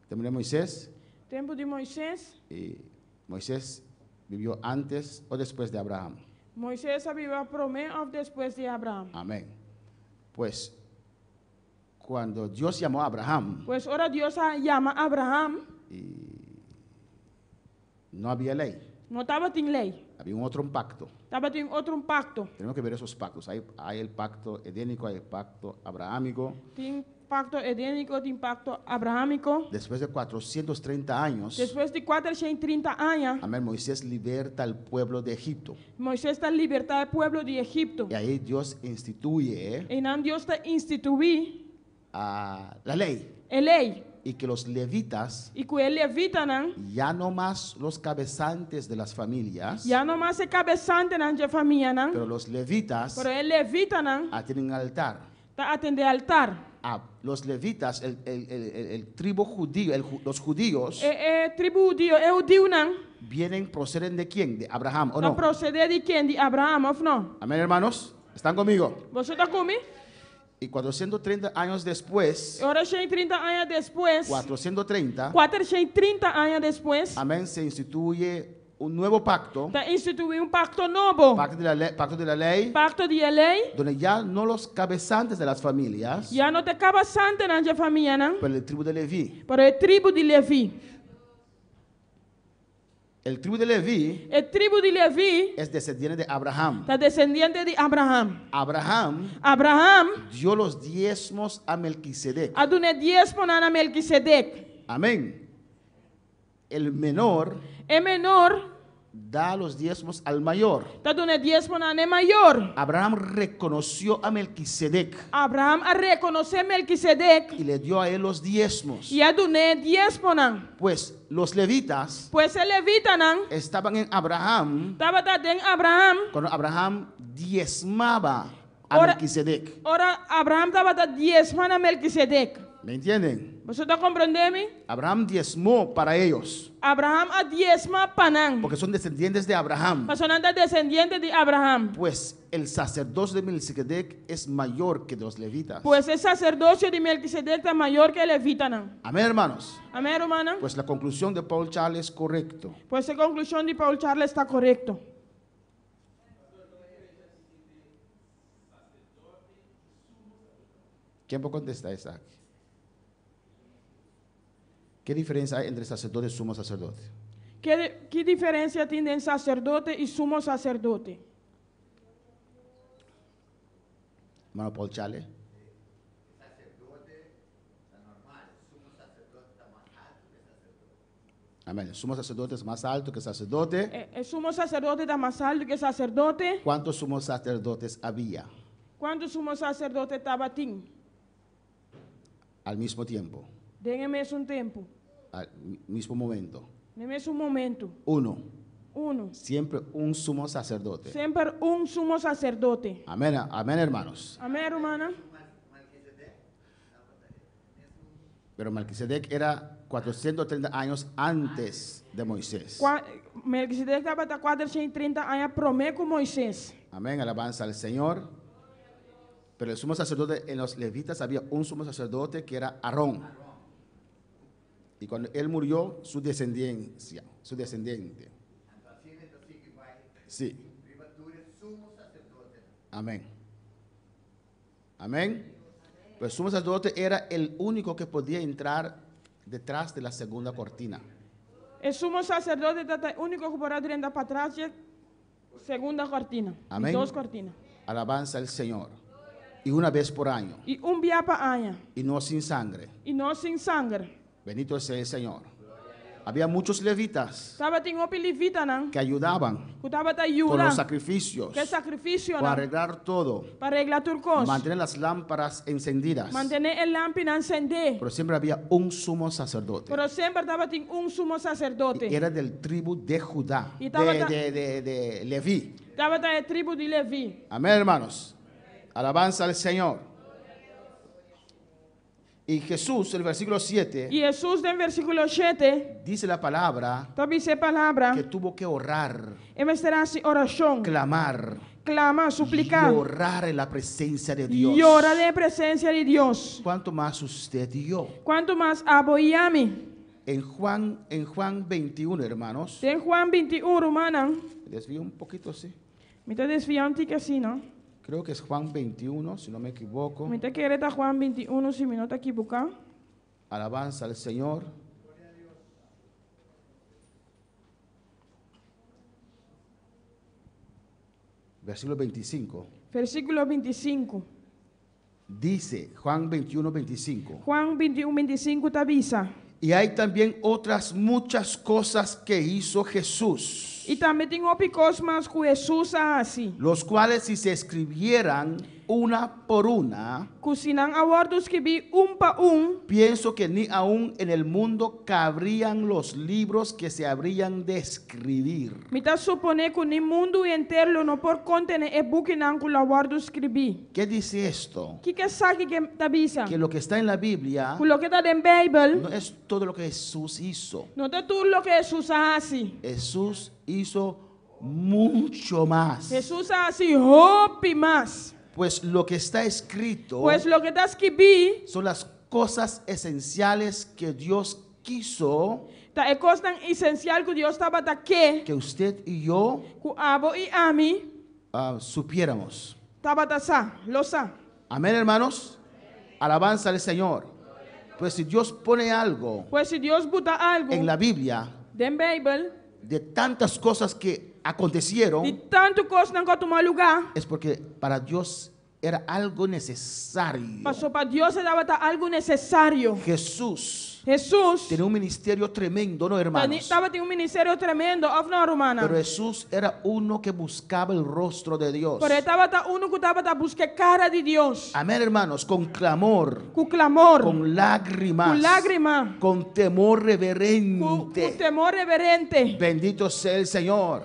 Tiempo de Moisés. tempo de Moisés. Y Moisés vivió antes o después de Abraham. Moisés viveu primeiro ou depois de Abraham? Amén. Pues cuando Dios llamó a Abraham, Pois ora Deus chama Abraham, no había ley, não estava em lei, había un otro pacto. estava em outro pacto. Tenemos que ver esos pactos. Hay el pacto edénico, hay el pacto abrahámico. Tem pacto edênico, tem pacto abraâmico. Después de 430 años, Depois de 430 anos, amén, Moisés liberta al pueblo de Egipto. Moisés está libertando o povo de Egipto. Y ahí Dios instituye E não Deus está instituindo la ley. a lei. Y que los levitas, E com ele levita, não, ya no más los cabezantes de las familias, já não mais é cabeçante na família, não. pero los levitas Pero ele levita, não, tienen altar. está atendendo altar. Los levitas, el tribu judío, los judíos, Tribo judío, é judío, não. proceden de quién? De Abraham, ¿o Está no? proceder de quem? De Abraão, ou não? Amén, hermanos. ¿Están conmigo? Você está comigo? Y 430 años después, Ora, 30 anos depois, 430, 430 anos depois, amén, se instituye un nuevo pacto, está instituindo pacto novo. pacto de la ley, Pacto de lei, donde ya no los cabezantes de las familias, já não te cabeçante na família, não. pero el tribu de Leví. Para a tribo de Levi. El tribu de Leví A tribo de Levi es descendiente de Abraham. está descendiente de Abraham. Abraham dio los diezmos a Melquisedec. A dune diezmo na Melquisedec. Amén. El menor É menor, da los diezmos al mayor. está dune diezmo na maior. Abraham reconoció a Melquisedec Abraham a reconhecer Melquisedec y le dio a él los diezmos. e a dune diezmo na. Pues los levitas Pois el levita não estaban en Abraham estava em Abraham. cuando Abraham diezmaba a Ora- Melquisedec. Ora Abraham estava diezmo na Melquisedec. ¿Me entienden? Vosotros comprendemi? Abraham diezmó para ellos, Abraham a diezma panang. porque son descendientes de Abraham. Pasonanda descendiente de Abraham. Pues el sacerdocio de Melquisedec es mayor que de los levitas. Pues el sacerdocio de Melquisedec está mayor que el levita. Amén, hermanos. Amén, hermana. Pues la conclusión de Paul Charles es correcto. Pues la conclusión de Paul Charles está correcto. ¿Quién puede contestar esa? ¿Qué diferencia hay entre sacerdote y sumo sacerdote? ¿Qué diferencia tienen sacerdote y sumo sacerdote? Hermano Paul Charles. Amén. El sumo sacerdote es más alto que el sacerdote. El sumo sacerdote está más alto que el sacerdote. ¿Cuántos sumos sacerdotes había ¿Cuántos sumos sacerdotes estaba tin? al mismo tiempo, Déjenme un tiempo. al mismo momento? Déjenme un momento. Uno. Uno. Siempre un sumo sacerdote. Siempre un sumo sacerdote. Amén, amén, hermanos. Amén, hermana. Pero Melquisedec era 430 años antes de Moisés. Melquisedec estaba hasta 430 años promé con Moisés. Amén, alabanza al Señor. Pero el sumo sacerdote, en los levitas había un sumo sacerdote que era Aarón. Y cuando él murió, su descendiente. Sí. Amén. Amén. Pues el sumo sacerdote era el único que podía entrar detrás de la segunda cortina. El sumo sacerdote está el único que podrá entrar para atrás de segunda cortina. Amén. Dos cortinas. Alabanza al Señor. Y una vez por año. Y un día para año. Y no sin sangre. Y no sin sangre. Bendito sea el Señor. Había muchos levitas Estaba en opi levita, ¿no? que ayudaban Que estaba te con ayuda. los sacrificios, ¿Qué sacrificio, para no? arreglar todo, Para arreglar tu cosa. mantener las lámparas encendidas. Mantener el lámpara encendida. Pero siempre había un sumo sacerdote. Pero siempre estaba en un sumo sacerdote. Y era del tribu de Judá, Y estaba de Leví. Estaba en la tribu de Leví. Amén, hermanos. Alabanza al Señor. Y Jesús, el versículo 7, Y Jesús en versículo 7, dice la palabra también dice palabra, que tuvo que orar, en será así oración, clamar, clama, suplicar, y orar en la presencia de Dios. y orar en presencia de Dios. ¿Cuánto más usted y yo? ¿Cuánto más abo y a mí? En Juan 21, hermanos. En Juan 21, hermana, Me desvío un poquito, sí. me está desviando que así, ¿no? Creo que es Juan 21, si no me equivoco. Me está queriendo Juan 21, si me no está equivocado. Alabanza al Señor. Versículo 25. Versículo 25. Dice Juan 21, 25. Juan 21, 25 te avisa. Y hay también otras muchas cosas que hizo Jesús, Y también tengo picos más que Jesús así. los cuales si se escribieran una por una, Cocinan a bordos que vi pa pienso que ni aún en el mundo cabrían los libros que se habrían de escribir. Me está supone que ni mundo entero no por contener e book nan que la guardo escribí. ¿Qué dice esto? Que sabe que te avisa? Que lo que está en la Biblia Que lo que está en Bible no es todo lo que Jesús hizo. no te tú lo que Jesús hace. Jesús hizo mucho más. Jesús hace hopi más. Pues lo que está escrito Pues lo que está escribí son las cosas esenciales que Dios quiso ta es cosa tan esencial que Dios estaba aquí. que usted y yo Que abo y a mí supiéramos. estaba ta sa, lo sa. Amén, hermanos. Alabanza al Señor. Pues si Dios pone algo Pues si Dios buta algo en la Biblia den Bible, de tantas cosas que acontecieron, de tanto cosa nan que toma lugar, es porque para Dios era algo necesario. pasó para Dios se daba ta algo necesario. Jesús Jesús tenía un ministerio tremendo, ¿no, hermanos? estaba en un ministerio tremendo, of no, hermana. Pero Jesús era uno que buscaba el rostro de Dios. Pero estaba ta uno que estaba ta buscar cara de Dios. Amén, hermanos, con clamor, Con clamor, con lágrimas, con lágrima, con temor con reverente. temor reverente. Bendito sea el Señor.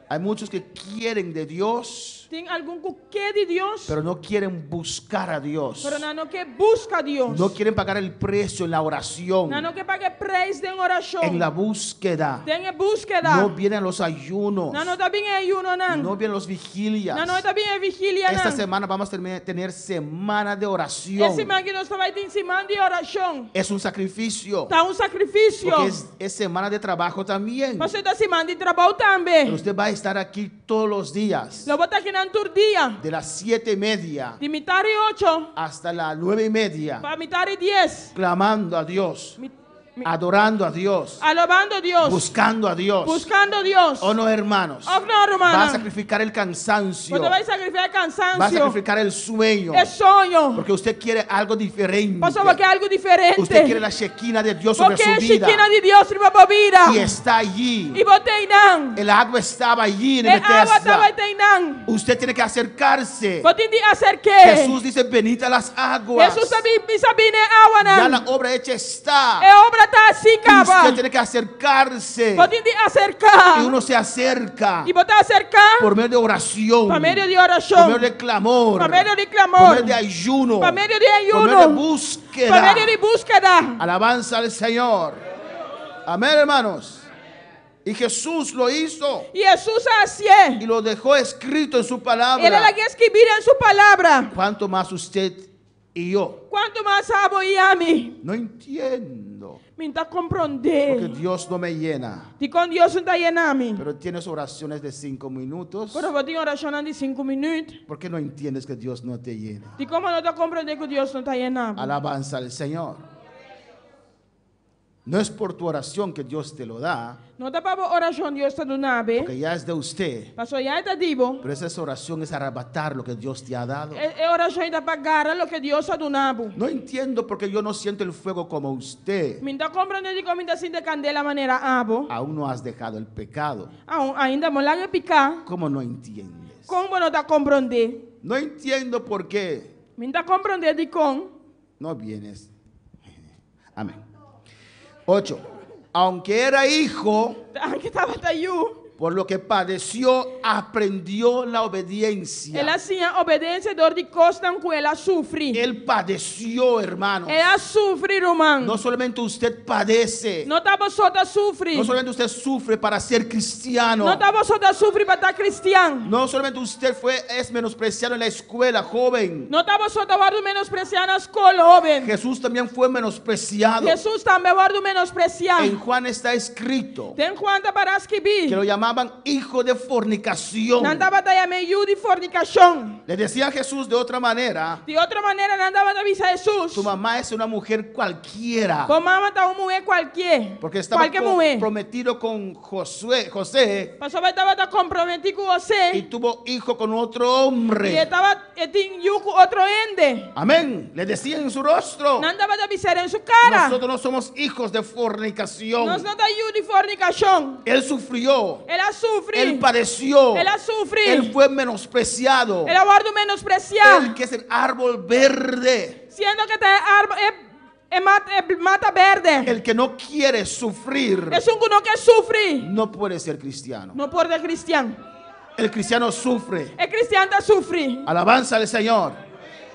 Hay muchos que quieren de Dios, Tem algum que de Deus, pero no quieren buscar a Dios. pero não que busca a Deus. No quieren pagar el precio en la oración, Não que pague preço de oração. en la búsqueda. Tem búsqueda. No vienen los ayunos, Não está bem ayuno, não. no vienen los vigilias. Não está bem vigília, Esta não. semana vamos a tener semana de oración. Esse semana que nós vai ter semana de oração. Es un sacrificio, Tá sacrifício. porque es semana de trabajo también. Você está semana de trabalho também. Pero usted va a estar aquí todos los días, Eu vou estar aqui no dia. de las 7:30 De metade 8 hasta las 9:30, para metade 10. clamando a Dios, adorando a Dios, Alabando a Deus. buscando a Dios. Buscando a Deus. ¿O no, hermanos? Oh, no, Va a hermana. sacrificar el cansancio, Você vai sacrificar va a cansancio. sacrificar el sueño, É sonho. porque usted quiere algo diferente. Pastor, porque é algo diferente. Usted quiere la Shekinah de Dios sobre Porque su é vida, chiquina de Deus sobre a vida. y está allí. E botei não. El agua estaba allí en E água estava Bethesda. aí não. Usted tiene que acercarse. Botei de acerque. Jesús dice, venid a las aguas. Jesus sabia água Ya não. la obra hecha está. É obra tá assim, cava. Usted tiene que acercarse. Botei de acercar. Y uno se acerca E botar acercar. por medio de oración, Por meio de por oração. medio de clamor, Por meio de por clamor. medio de ayuno, Por meio de por medio de ayuno. Por búsqueda. meio de búsqueda. Alabanza al Señor. Amén, hermanos. Y Jesús lo hizo E Jesus hacía. y lo dejó escrito en su Ele palabra. era que escrevia em sua palavra. ¿Cuánto más usted y yo? Quanto mais amo e ame. No entiendo, Me está porque compreender. Dios no me llena. E com Deus não está llenando. Pero tienes oraciones de 5 minutos. Pero vou ter oração de 5 minutos. ¿Por qué no entiendes que Dios no te llena? E como não está compreendendo que Deus não está llenando. Alabanza al Señor. No es por tu oración que Dios te lo da, Não está para a oração Deus está dando. porque ya es de usted. Pastor, já está divo. Pero esa oración es arrebatar lo que Dios te ha dado. É oração da pagar o que Deus está dando. No entiendo porque yo no siento el fuego como usted. Me está compreendendo como está sentindo candela maneira abo. Aún no has dejado el pecado. Ainda me lá picar. ¿Cómo no entiendes? Como não está compreendendo? No entiendo por qué Me está compreendendo de com. no vienes. Amén. 8. Aunque era hijo, Que estava aí. por lo que padeció, aprendió la obediencia. Ela tinha obediência dor de costa com ela sofre. Él padeció, hermano. Ela sofre, irmão. No solamente usted padece, Não estava só da sofre. no solamente usted sufre para ser cristiano, Não estava só da sofre para estar cristiano. no solamente usted es menospreciado en la escuela, joven. Não estava só da guarda menospreciar na escola, jovem. Jesús también fue menospreciado. Jesus também guarda menospreciar. En Juan está escrito Tem quanta para que escrever. lo llamaban hijo de fornicación. Não estava da meio de fornicação. Le decía a Jesús de otra manera: De outra maneira, não estava da visa Jesus. tu mamá es una mujer cualquiera, Com mamãe está uma mulher qualquer. porque estaba Qualquer mulher. comprometido con José Pastor estava comprometido com você. y tuvo hijo con otro E hombre. estava tinha outro ende. Amén. Le decía en su rostro: Não estava da visa em sua cara. nosotros no somos hijos de fornicación. Nós não estamos de fornicação. Él sufrió, Ela sofre. él padeció, Ela sofre. él fue menospreciado. Ela guarda menospreciar. Él que es el árbol verde, Siendo que mata verde. el que no quiere sufrir, Es un uno que sufre. no puede ser cristiano. No puede ser cristiano. El cristiano sufre. El cristiano sufre. Alabanza al Señor.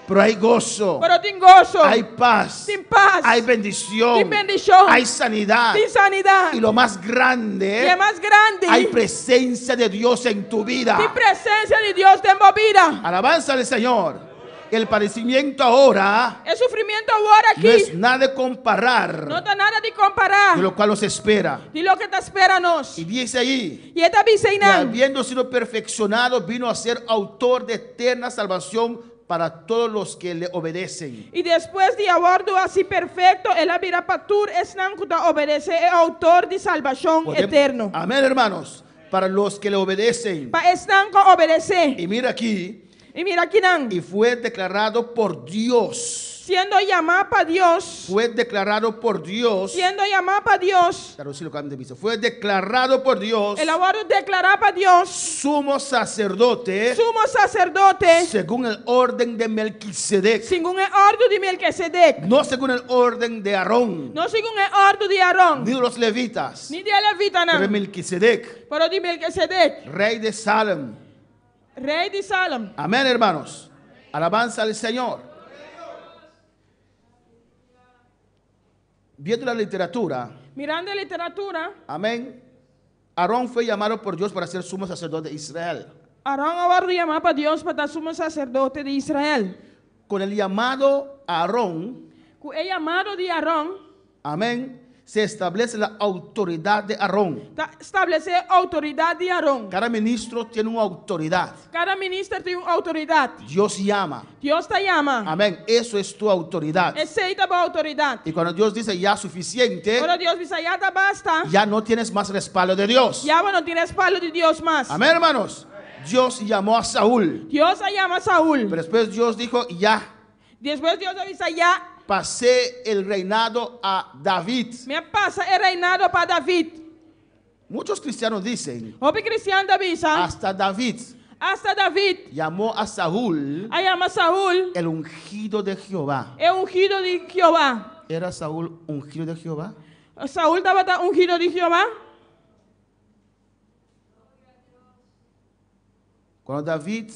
Pero hay gozo, Pero tiene gozo. hay paz, Tiene paz. hay bendición, Tiene bendición. hay sanidad. Tiene sanidad. Y lo más Y grande, es más grande. hay presencia de Dios en tu vida. Tiene presencia de Dios en tu vida. Alabanza al Señor. El padecimiento ahora El sufrimiento ahora no es aquí nada de comparar no está nada de comparar de lo cual nos espera. de lo que te espera nos. Y dice allí, Y esta que vicina, habiendo sido perfeccionado, vino a ser autor de eterna salvación para todos los que le obedecen. y después de haberlo así perfecto, él abrirá patur esnan que obedece el autor de salvación eterno. Amén, hermanos. Para los que le obedecen. Para esnan que obedece. Y mira aquí, Y mira aquí, nan, y fue declarado por Dios. siendo llamado para Dios, Fue declarado por Dios. siendo llamado para Dios, Claro, sí, lo acaban de decir. Fue declarado por Dios el abuelo declarado para Dios, sumo sacerdote sumo sacerdote, según el orden de Melquisedec. según el orden de Melquisedec, No según el orden de Aarón, no según el orden de Aarón, ni de los levitas, ni de Levita, pero de nan, Melquisedec, pero de Melquisedec, rey de Salem. rei de Salem. Amén, hermanos. Alabanza al Señor. Viendo la literatura, Mirando a literatura, amén, Aarón fue llamado por Dios para ser sumo sacerdote de Israel. Arão agora chamar para Deus para dar sumo sacerdote de Israel. Con el llamado a Aarón, Com o chamado de Arão, amén, se establece la autoridad de Aarón. estabelecer a autoridade de Arão. Cada ministro tiene una autoridad. Cada ministro tem uma autoridade. Dios llama. Deus te chama. Amén. Eso es tu autoridad. Aceita a autoridade. Y cuando Dios dice ya suficiente, Quando Deus diz, já tá basta. ya no tienes más respaldo de Dios. Já não tem respaldo de Deus mais. Amén, hermanos. Dios llamó a Saúl. Deus chama Saúl. Pero después Dios dijo, ya Depois Deus avisa, já pasé el reinado a David. me passa é reinado para David. Muchos cristianos dicen, O cristiano avisa, hasta David hasta David, llamó a Saúl aí chama Saúl, el ungido de Jehová. é ungido de Jeová. ¿Era Saúl ungido de Jehová? Saúl estava ungido de Jeová. Cuando David,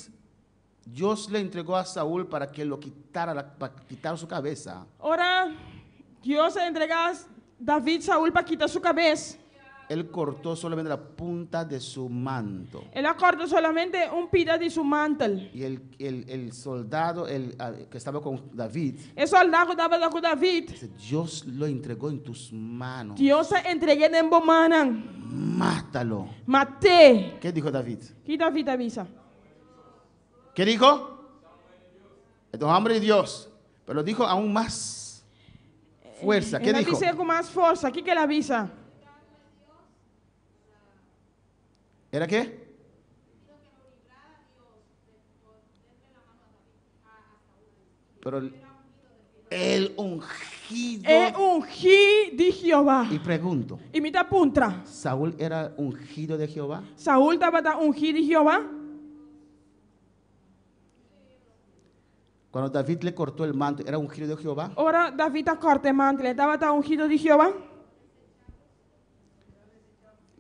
Dios le entregó a Saúl para que lo quitara, para quitar su cabeza. Ora, Deus entregou David Saúl para quitar sua cabeça. Él cortó solamente la punta de su manto. Ele cortou solamente pida de seu mantel. Y el soldado que estaba con David, O soldado estava com David. dice, Dios lo entregó en tus manos. Deus entreguei em bomanan. Mátalo. Matei. ¿Qué dijo David? Que David avisa. ¿Qué dijo? Este hombre de Dios. Pero dijo aún más fuerza. ¿Qué Ele dijo? avisa com mais força. O que ele avisa? ¿Era qué? Pero el ungido. É ungir de Jeová. Y pregunto, E me dá puntra. ¿Saúl era ungido de Jehová? Saúl estava ungir de Jeová. Cuando David le cortó el manto, ¿era ungido de Jehová? Ora, David corta o mantel. Ele estava ungido de Jeová.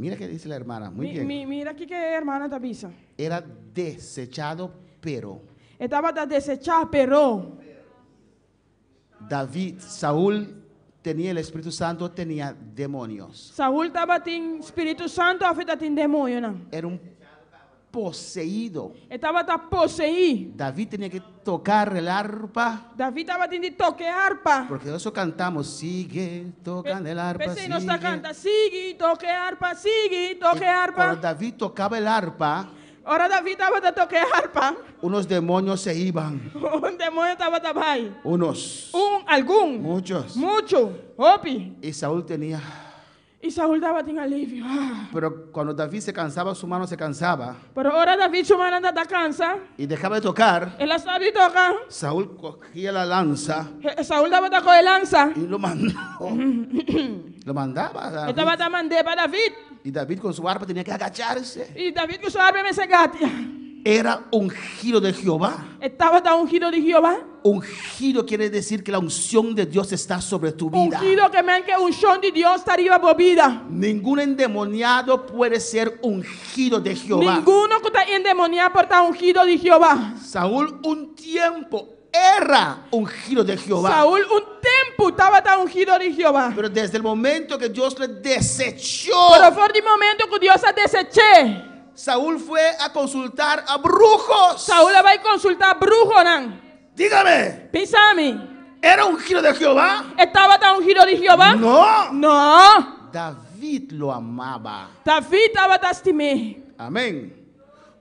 Mira que dice la hermana, muy bien. Mira aqui que a irmã te avisa. Era desechado, pero Estava desechar, pero David, Saúl tenía el Espíritu Santo, tenía demonios. Saúl estava tem Espírito Santo, a fita tem demônio, não? Era un poseído. Estava possuído. David tenía que tocar el arpa, David estava tendo de tocar harpa. porque eso cantamos, sigue, tocan el arpa, Pensei, nós está sigue. canta, sigue, toque harpa, sigue, toque Cuando harpa. David tocaba el arpa, Ora, David estava a tocar harpa. unos demonios se iban. Demônio estava também. Unos, Algum. muchos. Muito. Opi. Y Saúl tenía. E Saúl estava tendo alívio. Ah. Pero cuando David se cansaba, su mano se cansaba Pero ora, David, sua mãe anda cansa. y dejaba de tocar. Ela sabe tocar. Saúl cogía la lanza Saúl estava com a lança. y lo mandó. Lo mandaba a David. Estava a mandar para David. Y David con su arpa tenía que agacharse. E David, com sua arma, me segate. Era ungido de Jehová. Estava ungido de Jeová. Ungido quiere decir que la unción de Dios está sobre tu vida. Ungido que man que unção de Deus estaria por vida. Ningún endemoniado puede ser ungido de Jehová. Ninguno que está endemoniado por estar ungido de Jeová. Saúl un tiempo era ungido de Jehová. Saúl tempo estava ungido de Jeová. Pero desde el momento que Dios le desechó, Pero foi de momento que Deus a desechou. Saúl fue a consultar a brujos. Saúl vai consultar brujo, não? Dígame, Pensame, ¿era ungido de Jehová? estava ungido de Jeová? No. Não. David lo amaba. David estava estimé. Amén.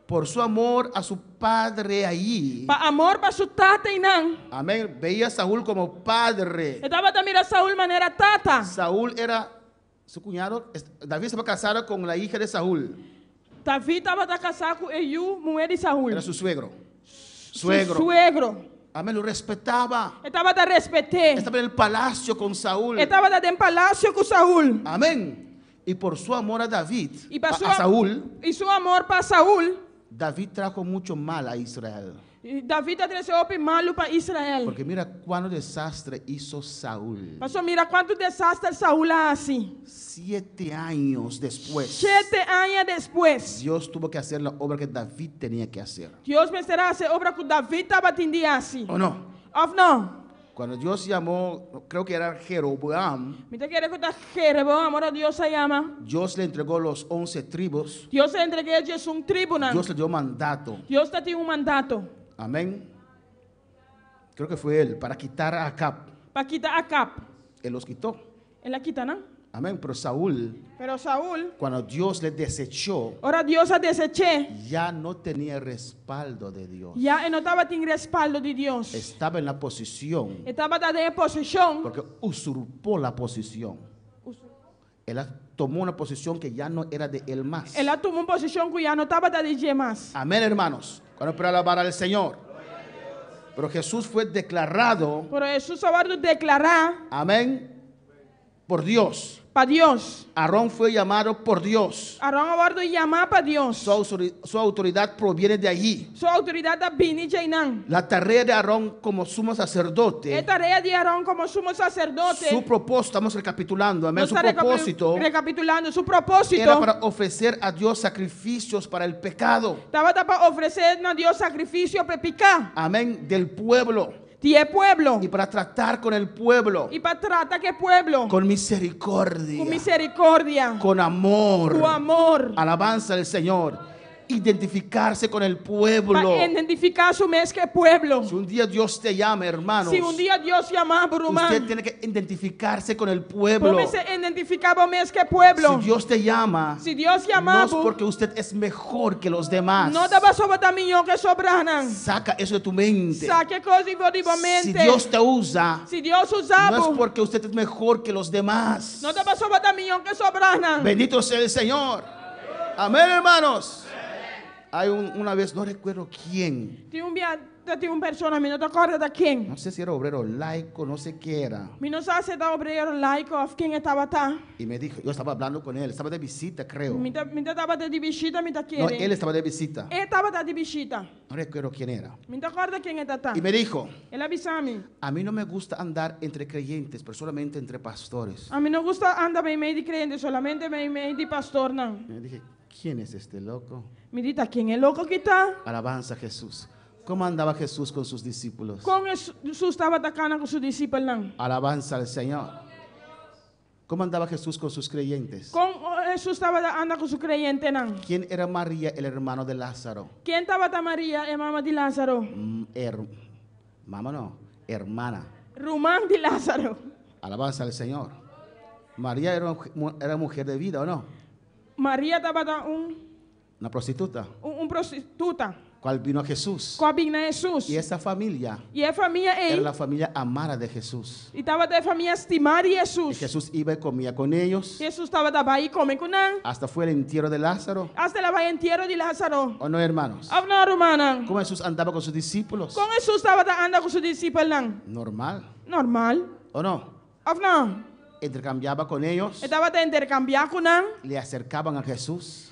Por su amor a su padre allí. Pa amor para su tata e não. Amén. Veía a Saúl como padre. Estava também a Saúl maneira tata. Saúl era su cuñado. David estaba casado con la hija de Saúl. David estava casado com Eiú, mulher de Saúl. Era su suegro. Suegro. Amén. Lo respetaba. Estava a respeitar. Estaba en el palacio con Saúl. Estava em palácio com Saúl. Amén. Y por su amor a David, E para a Saúl, e seu amor para Saúl, David trajo mucho mal a Israel. E Davi trouxe op malu para Israel. Porque mira cuánto desastre hizo Saúl. Pastor, mira quanto desastre Saúl assim. 7 años después, 7 anos depois, Dios tuvo que hacer la obra que David tenía que hacer. Deus me será essa obra que Davi estava atendendo assim. ¿O no? Of não? Cuando Dios llamó, creo que era Jeroboam, Me te quer que Jeroboam, agora Deus se chama. Dios le entregó los 11 tribus. Deus se entreguei a Jesus tribunal. Dios le dio mandato. Deus te tinha mandato Amén. Creo que fue él, para quitar a Acab. para quitar a Cap. Él los quitó. Ela quita, não? Amén. Pero Saúl, Pero Saúl, cuando Dios le desechó, ora Deus a deseché. ya no tenía respaldo de Dios. Já não estava tendo respaldo de Deus. Estaba en la posición, Estava em posição. porque usurpó la posición. Él tomó una posición que ya no era de él más. Ela tomou uma posição que já não estava da DJ mais. Amén, hermanos. Cuando para alabar al Señor. Pero Jesús fue declarado, Por Jesus agora declarar amén, por Dios. para Deus. Aarón fue llamado por Dios. Arão agora chamar para Deus. Su autoridad proviene de allí. Sua autoridade da Bini Jainan. La tarea de Aarón como sumo É sacerdote, tarefa de Arão como sumo sacerdote. su propósito, estamos recapitulando, amén, Nós su está propósito recapitulando su propósito. era para ofrecer a Dios sacrificios para el pecado, Estava para oferecer a Deus sacrifício para picar. amén, del pueblo, De pueblo. y para tratar con el pueblo E para tratar que pueblo con misericordia, com misericórdia, con amor, com amor, alabanza al Señor, identificarse con el pueblo. para identificar su mes que pueblo. Si un día Dios te llama, hermanos, Se dia Deus chamar por usted tiene que identificarse con el pueblo. como se identificava o mes que pueblo. Si Dios te llama, Se Deus no chamar, es porque usted es mejor que los demás. não dá para sobre caminho que sobraram. Saca eso de tu mente. Saque coisa Si Dios te usa, Se Deus no usava, es porque usted es mejor que los demás. não dá para sobre caminho que sobraram. Bendito sea el Señor. Amén, hermanos. Hay una vez, no recuerdo quién, Tinha uma pessoa, não te acorda de quem? no sé si era obrero laico, no sé qué era. Me não sabe se era obreiro laico ou quem estava tá. Y me dijo, yo estaba hablando con él, estaba de visita, creo. Me estava de visita, me tá No, querendo. él estaba de visita. Ele estava de visita. No recuerdo quién era. Me te acorda quem está tá. Y me dijo, Ele avisa-me. a mí no me gusta andar entre creyentes, pero solamente entre pastores. A mim não gosta andar bem meio de crente, solamente bem meio de pastor, não. Me dije, ¿quién es este loco? Me diz, quem é louco que está? Alabanza a Jesús. ¿Cómo andaba Jesús con sus discípulos? Com Jesus estava atacando com seus discípulos, não. Alabanza al Señor. ¿Cómo andaba Jesús con sus creyentes? Com Jesus estava andando com seu crente, não. ¿Quién era María, el hermano de Lázaro? Quem estava da Maria é mama de Lázaro. Mamá no, hermana. Román de Lázaro. Alabanza al Señor. María era mujer de vida, ¿o no? Maria estava Una prostituta. Prostituta. ¿Cuál vino a Jesús? Com a Bina Jesus. Y esa familia E a família era ele. la familia amada de Jesús. E estava da família estimar Y Jesus. Jesús iba y comía con ellos. Jesus estava da Bahia come com não. Hasta fue el entierro de Lázaro. Hasta la Bahia inteiro de Lázaro. ¿O no, hermanos? A não, romana. ¿Cómo Jesús andaba con sus discípulos? Com Jesus estava andando com seus discípulos, não. Normal. Normal. ¿O no? Of não. Intercambiaba con ellos. Estava a intercambiar com não. Le acercaban a Jesús.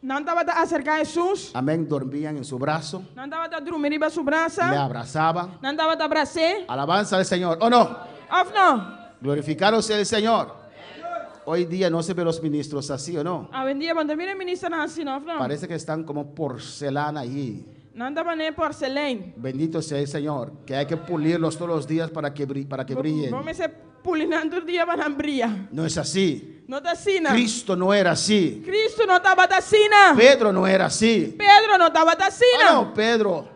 Não estava a acercar a Jesus. Amén. Dormían en su brazo. Não estava a dormir em sua braça. Le abrazaban. Não estava a abraçar. Alabanza al Señor. ¿O no? Of não. Glorificado sea el Señor. Hoy día no se ve los ministros así, ¿o no? A vendia, quando vira ministro assim, não. Parece que están como porcelana allí. Não estava nem porcelana. Bendito sea el Señor. Que hay que pulirlos todos los días para que brillen. Vamos ser pulinando o dia para brilhar. No es así. Não está assim, não. Cristo no era así. Cristo não estava assim, não. Pedro no era así. Pedro não estava assim, Ah, não. no, Pedro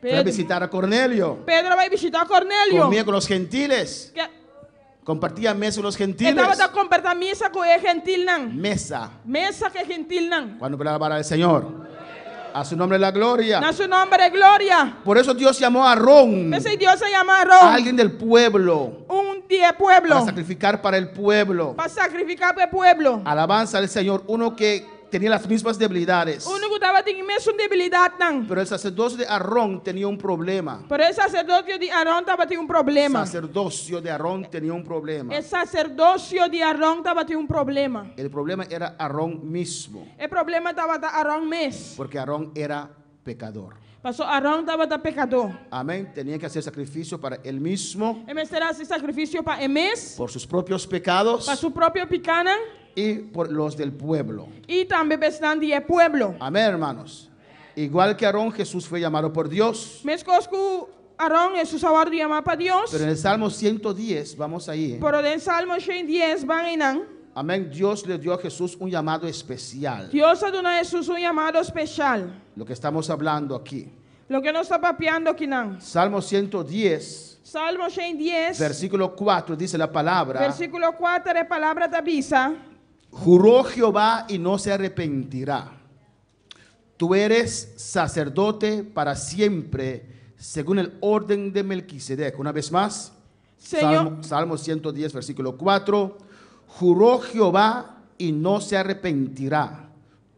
fue a visitar a Cornelio. Pedro vai visitar Cornélio. Comía con los gentiles. Que Compartía mesa con los gentiles. estava a compartilhar mesa com o gentil, não. Mesa. Mesa que gentil, não. Cuando para el Señor. A su nombre la gloria. Na seu nome é glória. Por eso Dios llamó a Aarón, Esse Deus se chama a Arão. alguien del pueblo, Dia pueblo. para sacrificar para el pueblo. Para sacrificar para o pueblo. Alabanza al Señor. Uno que tenía las mismas debilidades. O único que estava tendo mesmo debilidade, não. Pero el sacerdocio de Aarón tenía un problema. Pero o sacerdócio de Arão estava tendo problema. Sacerdocio de Aarón tenía un problema. O sacerdócio de Arão estava tendo problema. El problema era Aarón mismo. O problema estava da Arão mesmo. Porque Aarón era pecador. Pastor Arão estava da pecador. Amén. Tenía que hacer sacrificio para él mismo, Ele será esse sacrifício para emes, por sus propios pecados para su próprio picana y por los del pueblo. e também bastante é pueblo. Amén, hermanos. Igual que Aarón, Jesús fue llamado por Dios. Mesmo que Arão é su sabor de chamar para Deus, Pero en el Salmo 110, vamos ahí. pero no Salmo 110 van em Amén. Dios le dio a Jesús un llamado especial. Deus deu a Jesus chamado especial. Lo que estamos hablando aquí. Lo que nós está papeando aqui não. Salmo 110, Salmo 110, versículo 4, dice la palabra. versículo 4 é palavra da Bisa. Juró Jehová y no se arrepentirá. Tú eres sacerdote para siempre, según el orden de Melquisedec. Una vez más, Señor, Salmo 110, versículo 4. Juró Jehová y no se arrepentirá.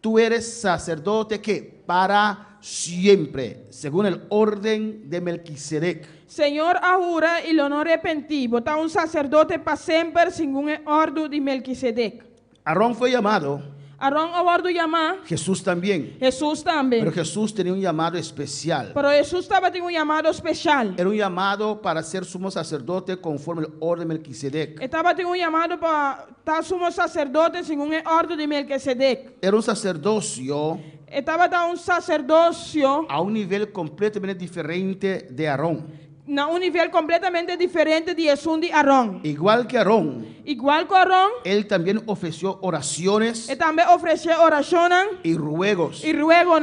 Tú eres sacerdote que para siempre, según el orden de Melquisedec. Senhor ahura e lo não arrepentir, botar sacerdote para sempre, segundo a ordem de Melquisedec. Aarón fue llamado, Arão a ordem chamar, Jesús también. Jesus também. Pero Jesús tenía un llamado especial. Pero Jesus estava tendo chamado especial. Era un llamado para ser sumo sacerdote conforme el orden de Melquisedec. Estava tendo chamado para estar sumo sacerdote, segundo a ordem de Melquisedec. Era un sacerdocio Estava dando sacerdócio a un nivel completamente diferente de Aarón. na nível completamente diferente de Jesus de Arão. Igual que Aarón, Igual que Arão, él también ofreció oraciones ele também ofereceu oração y ruegos. e ruego.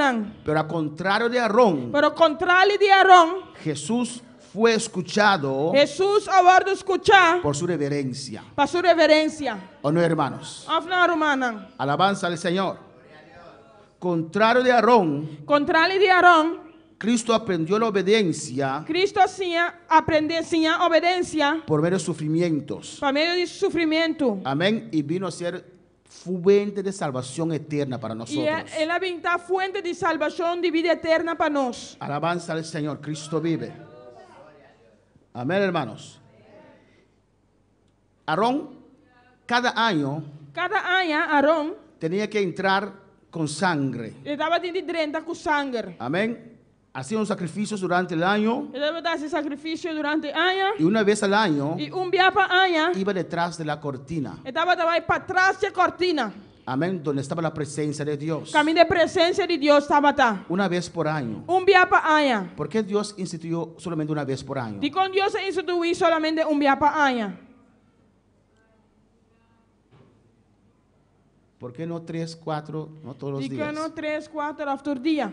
Pero a contrario de Aarón, Pero contrário de Arão, Jesús fue escuchado Jesus aguarda escuchar por su reverencia. para sua reverência. ¿O no, hermanos? Afna romana. Alabanza al Señor. Contrario de Aarón, Contrário de Arão, Cristo aprendió la obediencia Cristo sim a obediência por medio de sufrimientos. para meio de sofrimento. Amén. Y vino a ser fuente de salvación eterna para E nosotros. ela vem dar fuente de salvação de vida eterna para nós. Alabanza al Señor. Cristo vive. Amén, hermanos. Aarón, cada año Cada ano, Arão tenía que entrar con sangre. estava dentro de 30 com sangue. Amén. Hacían sacrificios durante el año Ele deve dar esse sacrifício durante o ano. y una vez al año E dia para ano, iba detrás de la cortina. estava também para trás da cortina. Amén. Donde estaba la presencia de Dios. Caminho de presença de Deus estava lá. Una vez por año. Dia para ano. ¿Por qué Dios instituyó solamente una vez por año? E com Deus se instituiu solamente dia para ano. ¿Por qué no 3, 4, no todos los E que días? não 3, 4 after dia.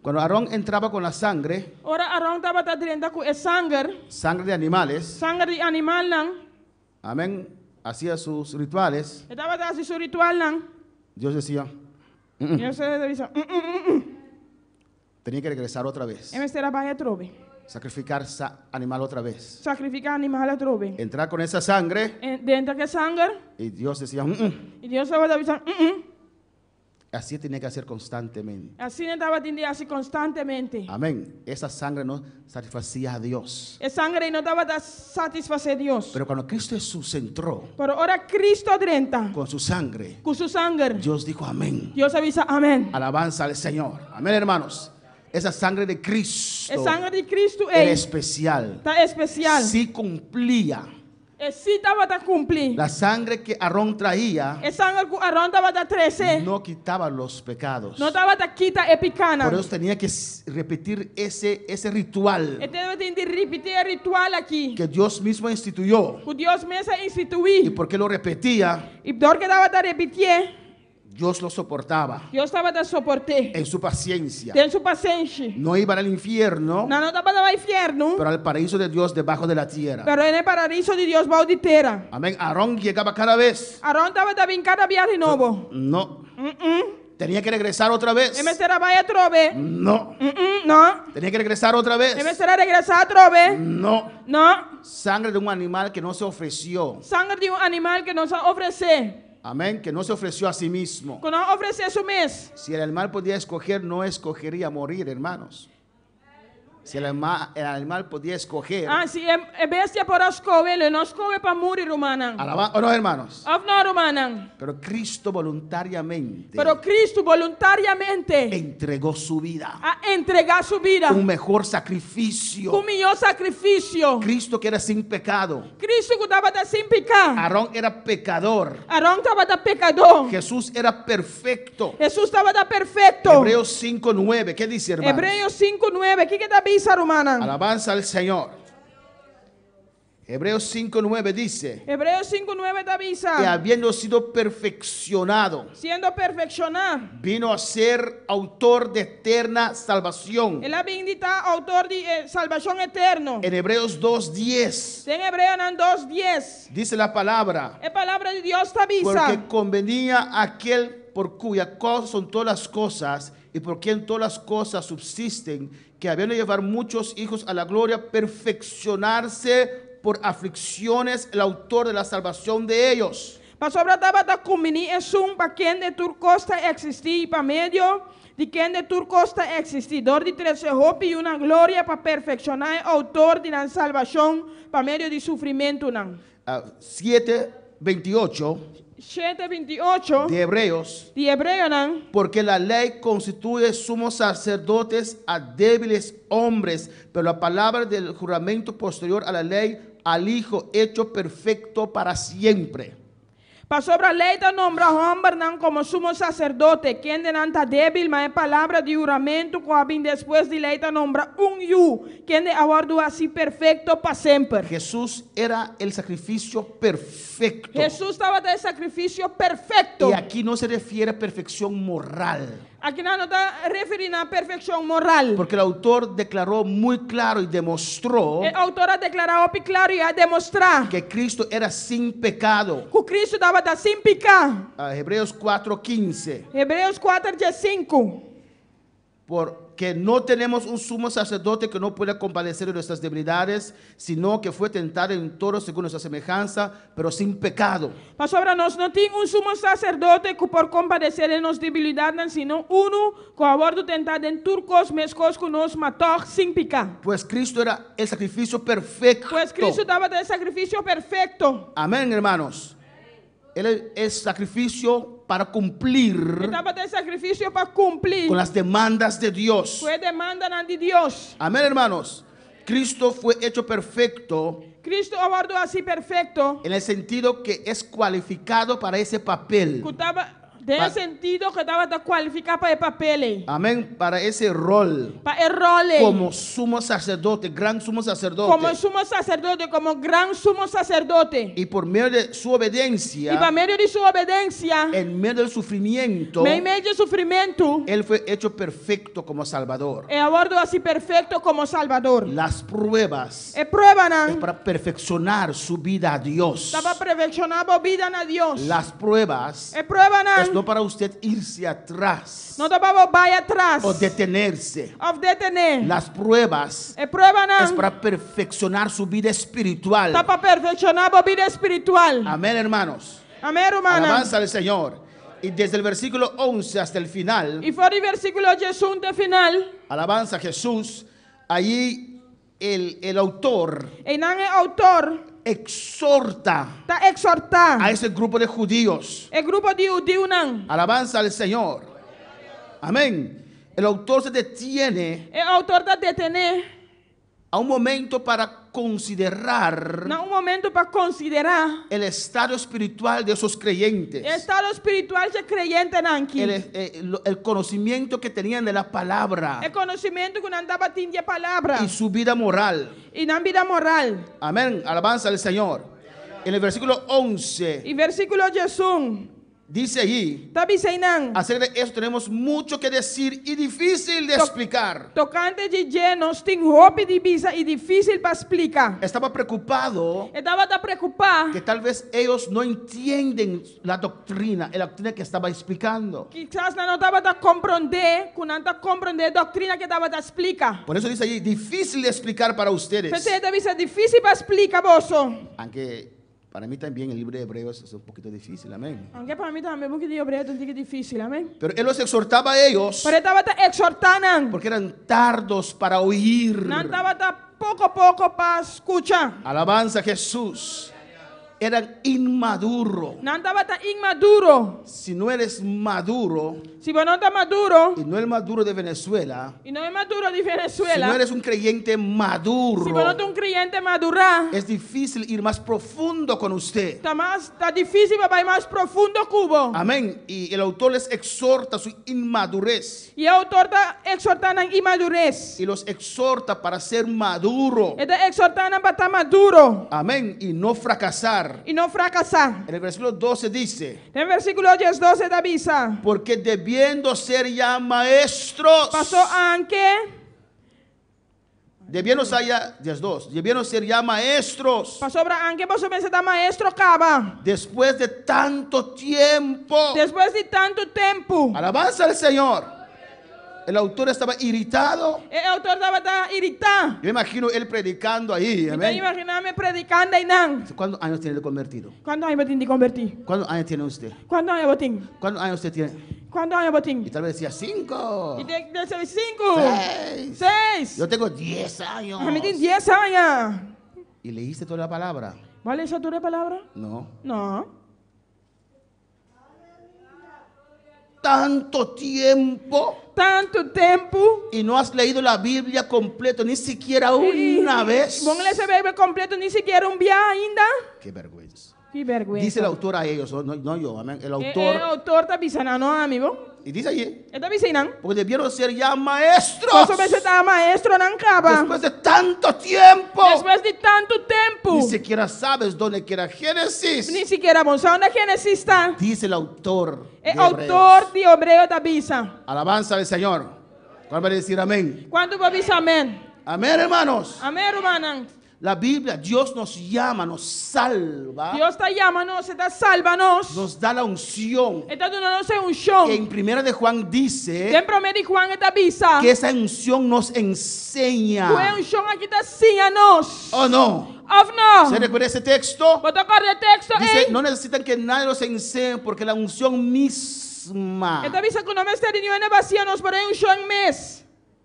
Cuando Aarón entraba con la sangre, Ora Arão estava dentro com sangue, sangre de animales, sangue de animal não. amén, hacía sus rituales, Estava dando seu ritual não. Dios decía, E você deve dizer, tenía que regresar otra vez, Eme será vai trove. sacrificar animal otra vez, Sacrificar animal a trove. entrar con esa sangre Dentro que sangue, y Dios decía, e Deus estava dizendo, así tenía que hacer constantemente. assim estava tendo assim constantemente. Amén. Esa sangre no satisfacía a Dios. E sangue não estava a satisfazer Deus. Pero cuando Cristo Jesús entró Pero ora Cristo dentro, con su sangre, com seu sangue, Dios dijo amén. Deus avisa, amém. Alabanza al Señor. Amén, hermanos. Esa sangre de Cristo E sangue de Cristo era é especial. está especial. Sí cumplía. E se estava a cumprir. La sangre que Aarón traía E sangue que Arão estava a 13. no quitaba los pecados. Não estava a quita e picana. Por eso tenía que repetir ese ritual E teve que repetir o ritual aqui. que Dios mismo instituyó. O Deus mesmo ¿Y instituiu. por qué lo repetía? E por que estava a repetir, Dios lo soportaba Deus estava a suportar. en su paciencia. Tem sua paciência. No iban al infierno, Não estava no inferno, pero al paraíso de Dios debajo de la tierra. pero no paraíso de Deus vai de terra. Amén. Aarón llegaba cada vez. Arão estava a vir cada dia de novo. No. Tenía que regresar otra vez. E será vai a trove. No. Não. Tenía que regresar otra vez. E será regressar a trove. No. Não. Sangre de un animal que no se ofreció. Sangue de animal que nos oferecer. Amén. Que no se ofreció a sí mismo. Que não oferecer su mês. Si el animal podía escoger, no escogería morir, hermanos. Si el animal podía escoger, Si a bestia pode escolher, ele não escolhe para morrer, Romanan. ¿o no, hermanos? Of não, Romanan. Pero Cristo voluntariamente Pero Cristo voluntariamente entregó su vida, a entregar sua vida. un mejor sacrificio. Com melhor sacrifício. Cristo que era sin pecado. Cristo que estava sem pecar. Aarón era pecador. Arão estava pecador. Jesús era perfecto. Jesus estava perfeito. Hebreos 5:9, ¿qué dice, hermanos? Hebreus 5:9. O que está bisa, Romanan? Alabanza al Señor. Hebreos 5:9 dice, Hebreus 5:9 está que bisa. habiendo sido perfeccionado, Sendo perfeccionado. vino a ser autor de eterna salvación. Ele havia de estar autor de salvação eterna. En Hebreos 2:10 Em Hebreus 2:10. dice la palabra, A palavra de Deus está bisa. porque convenía a aquel por cuya causa son todas las cosas y por quien todas las cosas subsisten, que habiendo de llevar muchos hijos a la gloria, perfeccionarse por aflicciones el autor de la salvación de ellos. Para sobratava da comini é para quem de tur costa existir para meio de quem de tur costa existir. Dor de trazer roupa e uma glória para perfeccionar o autor de la salvação para meio de sofrimento. 7:28 7:28 de Hebreos, de Hebreu, porque la ley constituye sumos sacerdotes a débiles hombres, pero la palabra del juramento posterior a la ley, al Hijo hecho perfecto para siempre. para sobre a lei da nombra homem não como sumo sacerdote, quem de não está débil, mas é palavra de juramento que vem depois de lei da nombra quem de aguardo assim perfeito para sempre. Jesús era el sacrificio perfecto. Jesus estava de sacrifício perfeito. Y aquí no se refiere a perfección moral, Aqui não está referindo a perfeição moral. porque el autor declaró muy claro y demostró O autor a declarar claro e a demonstrar que Cristo era sin pecado. que Cristo estava sem pecar. Hebreos 4:15. Hebreus 4:5. Porque no tenemos un sumo sacerdote que no pueda compadecer de nuestras debilidades, sino que fue tentado en todo según nuestra semejanza, pero sin pecado. Para sobre nós não tem sumo sacerdote que por compadecer de nossas debilidades, senão que a bordo tentado em turcos, mescos que nos matou sem pecar. Pues Cristo era el sacrificio perfecto. Pois Cristo dava de sacrifício perfeito. Amén, hermanos. Él es sacrificio para cumplir Estava de sacrifício para cumprir con las demandas de Dios. a demanda de Deus. Amén, hermanos. Cristo fue hecho perfecto Cristo a bordo assim perfeito, en el sentido que es cualificado para ese papel. que estava de sentido que estava qualificado para o papel. Amén, para ese rol. Para o rol. Como sumo sacerdote, gran sumo sacerdote. Como sumo sacerdote, como gran sumo sacerdote. Y por medio de su obediencia, E para meio de sua obediência, en medio del sufrimiento, em meio de sofrimento, Él fue hecho perfecto como Salvador. é a bordo assim perfeito como Salvador. Las pruebas É prova, es não? para perfeccionar su vida a Dios. Estava perfeccionando a vida na Deus. Las pruebas É prova, es não? no para usted irse atrás Não estava vai atrás. o detenerse. Of detener. Las pruebas É prova, es não? para perfeccionar su vida espiritual. Está para perfeccionar a vida espiritual. Amén, hermanos. Amém, romana? Alabanza al Señor. Y desde el versículo 11 hasta el final, E fora o versículo de até final, alabanza a Jesús, allí el autor e não é autor, exhorta está exortar. a ese grupo de judíos. É grupo de judeu, não? Alabanza al Señor. Amén. El autor se detiene É autor da detener. a un momento para considerar Não momento para considerar el estado espiritual de esos creyentes, o estado espiritual de creyente aqui. el conocimiento que tenían de la palabra É conhecimento que não dava tinha palavra y su vida moral. e na vida moral. Amén. Alabanza al Señor. En el versículo 11 E versículo de 1 dice allí, está dizendo: acerca de eso tenemos mucho que decir y difícil de explicar. tocante de genos tem roupa de bisa e difícil para explicar. Estaba preocupado Estava a preocupar que tal vez ellos no entienden la doctrina que estaba explicando. quizás não estava a compreender, que não está compreender a doutrina que estava a explicar. Por eso dice allí, difícil de explicar para ustedes. Você deve ser difícil para explicar, moço. Aunque Para mí también el libro de Hebreos es un poquito difícil, amén. Anche per me também um pouquinho hebreu é difícil, amém? Pero él los exhortaba a ellos Pero estava exortando, porque eran tardos para oír. não estava pouco a pouco para escutar. Alabanza a Jesús. Eran inmaduros. Não estava inmaduro. Si no eres maduro, Se você não está maduro, y no el maduro de Venezuela, e não é maduro de si no Venezuela, eres un creyente se maduro, você não é um cliente madurar, es difícil ir más profundo con usted. está difícil para ir mais profundo cubo. Amén. Y el autor les exhorta su inmadurez E o autor está exortando em imadurez. y los exhorta para ser maduro. Ele está exortando para estar maduro Amén. Y no fracasar. e não fracassar. En el versículo 12 dice, No versículo 10-12 da avisa. porque debiendo ser ya maestros, Passou anche, debiendo ser ya, 10:2, debiendo ser ya maestros, passou para anche, você pensa da maestro caba. después de tanto tiempo. Depois de tanto tempo, Alabanza al Señor. El autor estaba irritado. o autor estava irritado. Yo imagino él predicando ahí. Então Amén. imaginame predicando e não. ¿Cuántos años tiene de convertido? Quantos anos botim de convertir? ¿Cuántos años tiene usted? Quantos anos botim? ¿Cuántos años usted tiene? Quantos anos Y botim? tal vez decía 5. E de 5, 6. 6. Yo tengo 10 años. A mim tem 10 anos. ¿Y leíste toda la palabra? Vale essa tua palavra? No. Não. Tanto tiempo Tanto tempo. y no has leído la Biblia completa ni siquiera una vez. Vamos ler esse Bíblia completo, nem sequer dia ainda. Qué vergüenza. Que vergonha. Dice el autor a ellos, no yo, amén. El O autor. autor está avisando, não, amigo? Y dice allí, Ele está avisando. porque debieron ser ya maestros. Posso ver se está maestro, não acaba. Después de tanto tiempo. Depois de tanto tempo. Ni siquiera sabes dónde queda Génesis. Nem sequer vamos onde Gênesis está. Dice el autor. de O Hebreos. autor de Hebreu está avisa. Alabanza al Señor. ¿Cuál va a decir amén? Quando vai avisar amém? Amén, hermanos. Amém, hermana. La Biblia, Dios nos llama, nos salva, Deus está chamando, está salva-nos. nos da la unción. Está dando um chão. Que en primera de Juan dice Tem promessa de Juan está avisa. que esa unción nos enseña. É chão aqui está sim a nós. ¿O no? Of não? ¿Se recuerda ese texto? Vou tocar o texto, Dice, hein? no necesitan que nadie los enseñe porque la unción misma. Está avisa que o nome está de nenhuma vazia, nós porém chão mês.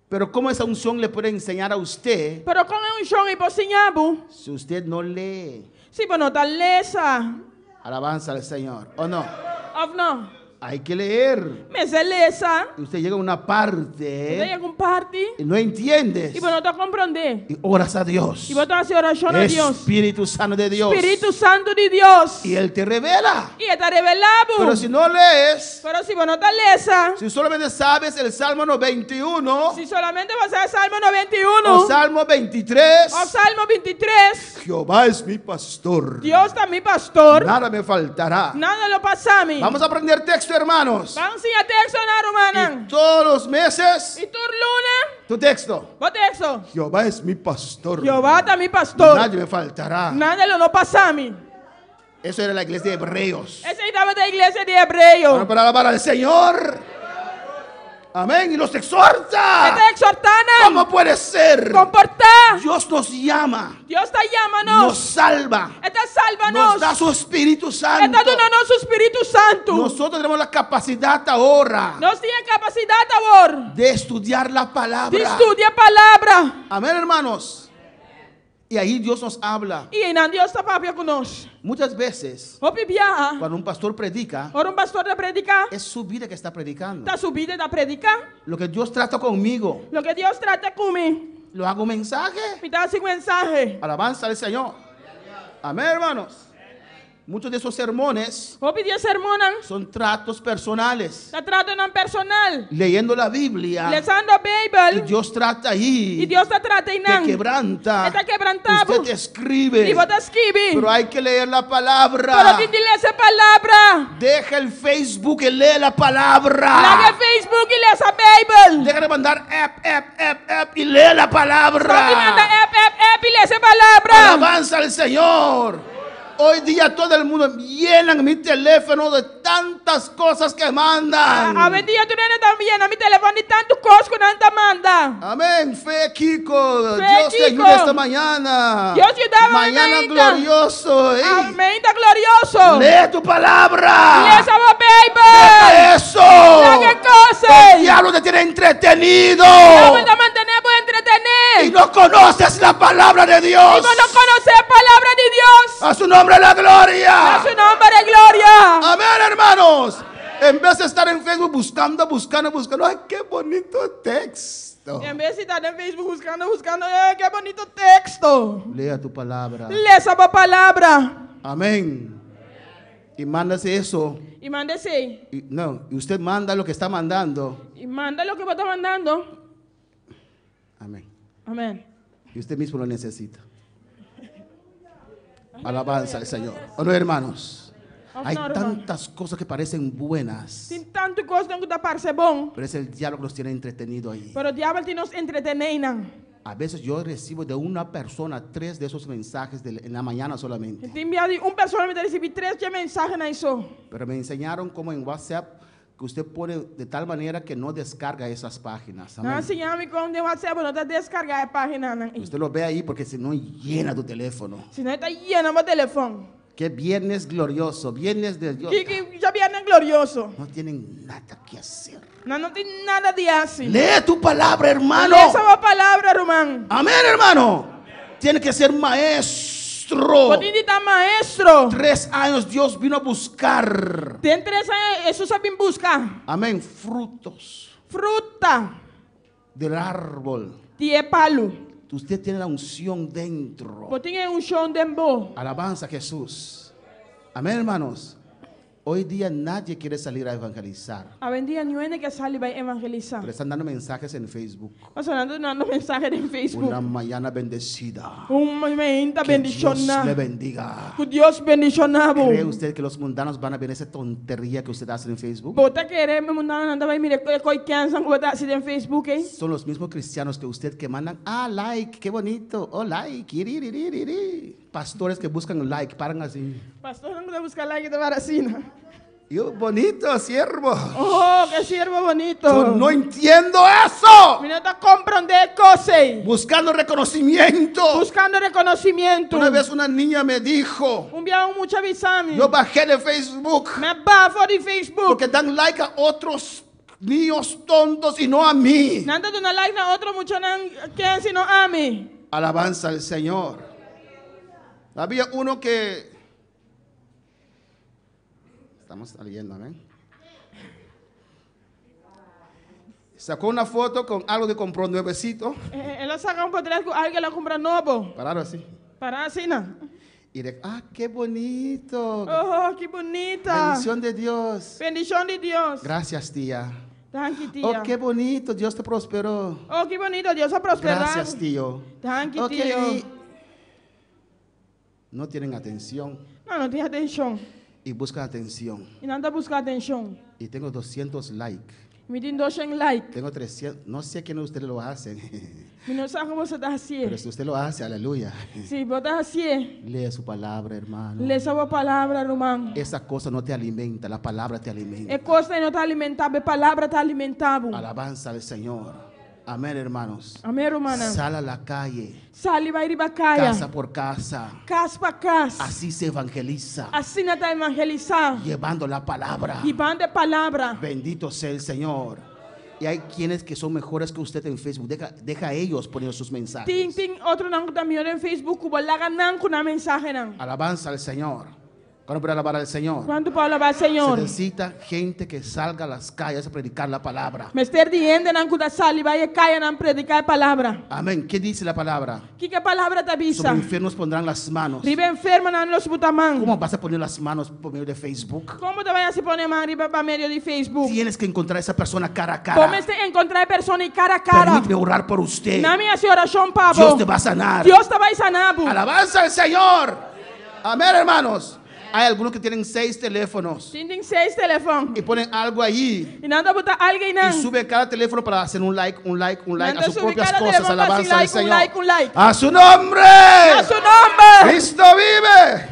Pero ¿cómo esa unción le puede enseñar a usted Pero com chão e pocinhabo, si usted no lee? se você não está lesa. Alabanza al Señor. ¿O no? Of não? Hay que leer. Mas é lesa. Y usted llega a una Tem parte algum parte y no entiendes. e você não está compreendendo. Y oras a Dios. E você está fazendo oração a Deus. Espíritu Santo de Dios. Espírito Santo de Deus. Y Él te revela. E está revelado. Pero si no lees, Pero se você não está lesa, si solamente sabes el Salmo 91 se solamente você é Salmo o 91 Salmo 23, ou Salmo 23, Jehová es mi pastor. Deus está meu pastor, Nada me faltará. nada lo passa-me. Vamos a aprender texto, hermanos. Vamos a texto na romana. Y todos los meses, E tu luna, tu texto. o texto. Jehová es mi pastor. Jeová está meu pastor. Nadie me faltará. Nada lo passa-me. Eso era la iglesia de Hebreos. Essa estava da igreja de Hebreu. Ahora para alabar al Señor. Amén. Y los exhorta. Está exortando. ¿Cómo puede ser? Comportar. Dios nos llama, Deus está nos chamando. salva, Está salva-nos. nos da su Espíritu Está Santo. dando nosso Espírito Santo. Nosotros tenemos la capacidad ahora Nós temos capacidade agora de estudiar la de palabra. estudar a palavra. Amén, hermanos. Y ahí Dios nos habla. E ainda Deus está papia conosco. Muchas veces, O pibiar. cuando un pastor predica, Ora pastor da predicar. es su vida que está predicando. Está subida da predicar. Lo que Dios trata conmigo, Lo que Deus trata comigo. lo hago mensaje. Me dá esse mensagem. Alabanza al Señor. Amén, hermanos. Muchos de esos sermones Vou pedir sermona. son tratos personales. Está tratando personal. Leyendo la Biblia. Lezando a Y Bíblia. Dios trata E ahí. Deus está tratando. Te quebranta. Está quebrantado. Usted escribe. E você escreve. Pero hay que leer la Pero palabra. tem que ler essa palavra. Deja el Facebook y lee la palabra. Larga Facebook e lê essa Bíblia. Deja de mandar app y lee la Só que manda palabra. app e lê essa palavra. Alabanza al Señor. Hoy día todo el mundo llena mi teléfono de tantas cosas que mandan. Aben dia tu nene também na mi telefone de tanto cos que não manda. Amén. Fe, Kiko. Fe, Dios te Kiko. ayude esta mañana. Dios te ayuda Mañana mañana. glorioso. Amém, tá glorioso. Lee tu palabra. Lê essa Bible. Deja eso. Qué cosa. El diablo te tiene entretenido. Vamos a mantener por entretener. Y no conoces la palabra de Y Dios. vos no conoces la palabra de Dios. A su nombre la A gloria. su nombre de gloria. Amén, hermanos. En vez de estar en Facebook buscando. Ay, qué bonito texto. En vez de estar en Facebook buscando, qué bonito texto. Lea tu palabra. Lê essa palavra. Amén. Y mándase eso. Y mándese. Y usted manda lo que está mandando. Y manda lo que vos estás mandando. Amén. Amén. Y usted mismo lo necesita. Alabanza al Señor. ¿O no, hermanos? Hay tantas cosas que parecen buenas, Tem tanto coisa que tá parecendo bom. pero es el diablo que los tiene entretenido ahí. Pero o diabo te nos entretenem. A veces yo recibo de una persona 3 de esos mensajes en la mañana solamente. Tem enviado pessoa me recebi 3 mensagens nisso. Pero me enseñaron cómo en WhatsApp que usted pone de tal manera que no descarga esas páginas. Amén. Não ensinamos como de WhatsApp, não tá descargar a página. Usted lo ve ahí porque si no llena tu teléfono. Se não tá lleno meu telefone. Que viernes glorioso, viernes de Dios. Que já viene glorioso. No tienen nada que hacer. Não tem nada de assim. Lee tu palabra, hermano. Lê essa palavra, irmão. Amén, hermano. Tiene que ser maestro. Pode estar maestro. 3 años Dios vino a buscar. Tem 3 anos, isso sabe buscar. Amén. Frutos Fruta. del árbol. Tie palo. Usted tiene la unción dentro. Pode ter chão dembo. Alabanza a Jesús. Amén, hermanos. Hoy día nadie quiere salir a evangelizar. A vendia não é que sale vai evangelizar. Pero están dando mensajes en Facebook. Mas mandando mensagem em Facebook. Una mañana bendecida. Momento Que Dios le bendicionado. bendiga. Que Deus bendicionado. ¿Cree usted que los mundanos van a ver esa tontería que usted hace en Facebook? Bota querer me mandar nada vai mire coi cansan bota assim em Facebook, hein? Son los mismos cristianos que usted que mandan, like, qué bonito, like, iri. Pastores que buscan like, paran así. Pastor não deve buscar like de varacina. Yo, bonito, siervo. Oh, que siervo bonito. Yo no entiendo eso. Mira, está compreender cosas. Buscando reconocimiento. Buscando reconocimiento. Una vez una niña me dijo, dia mucho avisame. yo bajé de Facebook Me bafo de Facebook. porque dan like a otros niños tontos y no a mí. Nada de una like na otro mucho nan quien sino a mí. Alabanza al Señor. Había uno que... Estamos leyendo, amén. Sacó una foto con algo que compró nuevecito. Ela saca poder com alguém la compra novo. Pararon así. Para assim, não. Y qué bonito. Oh, que bonita. Bendición de Dios. Bendição de Deus. Gracias, tía. Thank you, tia. Oh, qué bonito. Dios te prosperó. Oh, que bonito. Deus a prosperar. Gracias, tío. Thank you, Ok, tio. no tienen atención Não tem atenção. y buscan atención. E nada buscar atenção. Y tengo 200 likes. Me tem 200 like. Tengo 300. No sé quién de ustedes lo hacen. Me não sabe como você está assim. Pero si usted lo hace, aleluya. Se botar assim, Lee su palabra, hermano. lê essa palavra, irmão. Esa cosa no te alimenta, la palabra te alimenta. É coisa que não está alimentada, a palavra está alimentada. Alabanza al Señor. Amén, hermanos. Amém, irmã. Sal a la calle, Sali vai ir para casa. casa por casa. Casa para casa. Así se evangeliza, Assim não está evangelizar. llevando la palabra. E bande palavra. Bendito sea el Señor. Y hay quienes que son mejores que usted en Facebook. Deja a ellos poniendo sus mensajes. Tem outro não que também em Facebook, bolaga não com a mensagem não. Alabanza al Señor. ¿Cuándo para alabar al Señor? Quando Paulo vai, Se Senhor. necesita gente que salga a las calles a predicar la palabra. Mester diende não kuda sali vai caia não predicar a palavra. Amén. ¿Qué dice la palabra? Que a palavra tá Sobre bisa? enfermos pondrán las manos. Ribe enferma não los butamang. ¿Cómo vas a poner las manos por medio de Facebook? Como te vai a se poner mão ribe para meio de Facebook? Tienes que encontrar a esa persona cara a Como cara. este encontrar persona cara a cara? Permíteme orar por usted. Na minha oração, Pablo. Dios te va a sanar. Deus te vai sanar. Alabanza al Señor. Amén, hermanos. Hay algunos que tienen 6 teléfonos Tem 6 telefones. y ponen algo ahí E nada botar alguém não. y sube cada teléfono para hacer un like a Nada sus sube propias cada cosas. teléfono para Alabanza al like, Señor. un like. A su nombre. A su nombre. Cristo vive.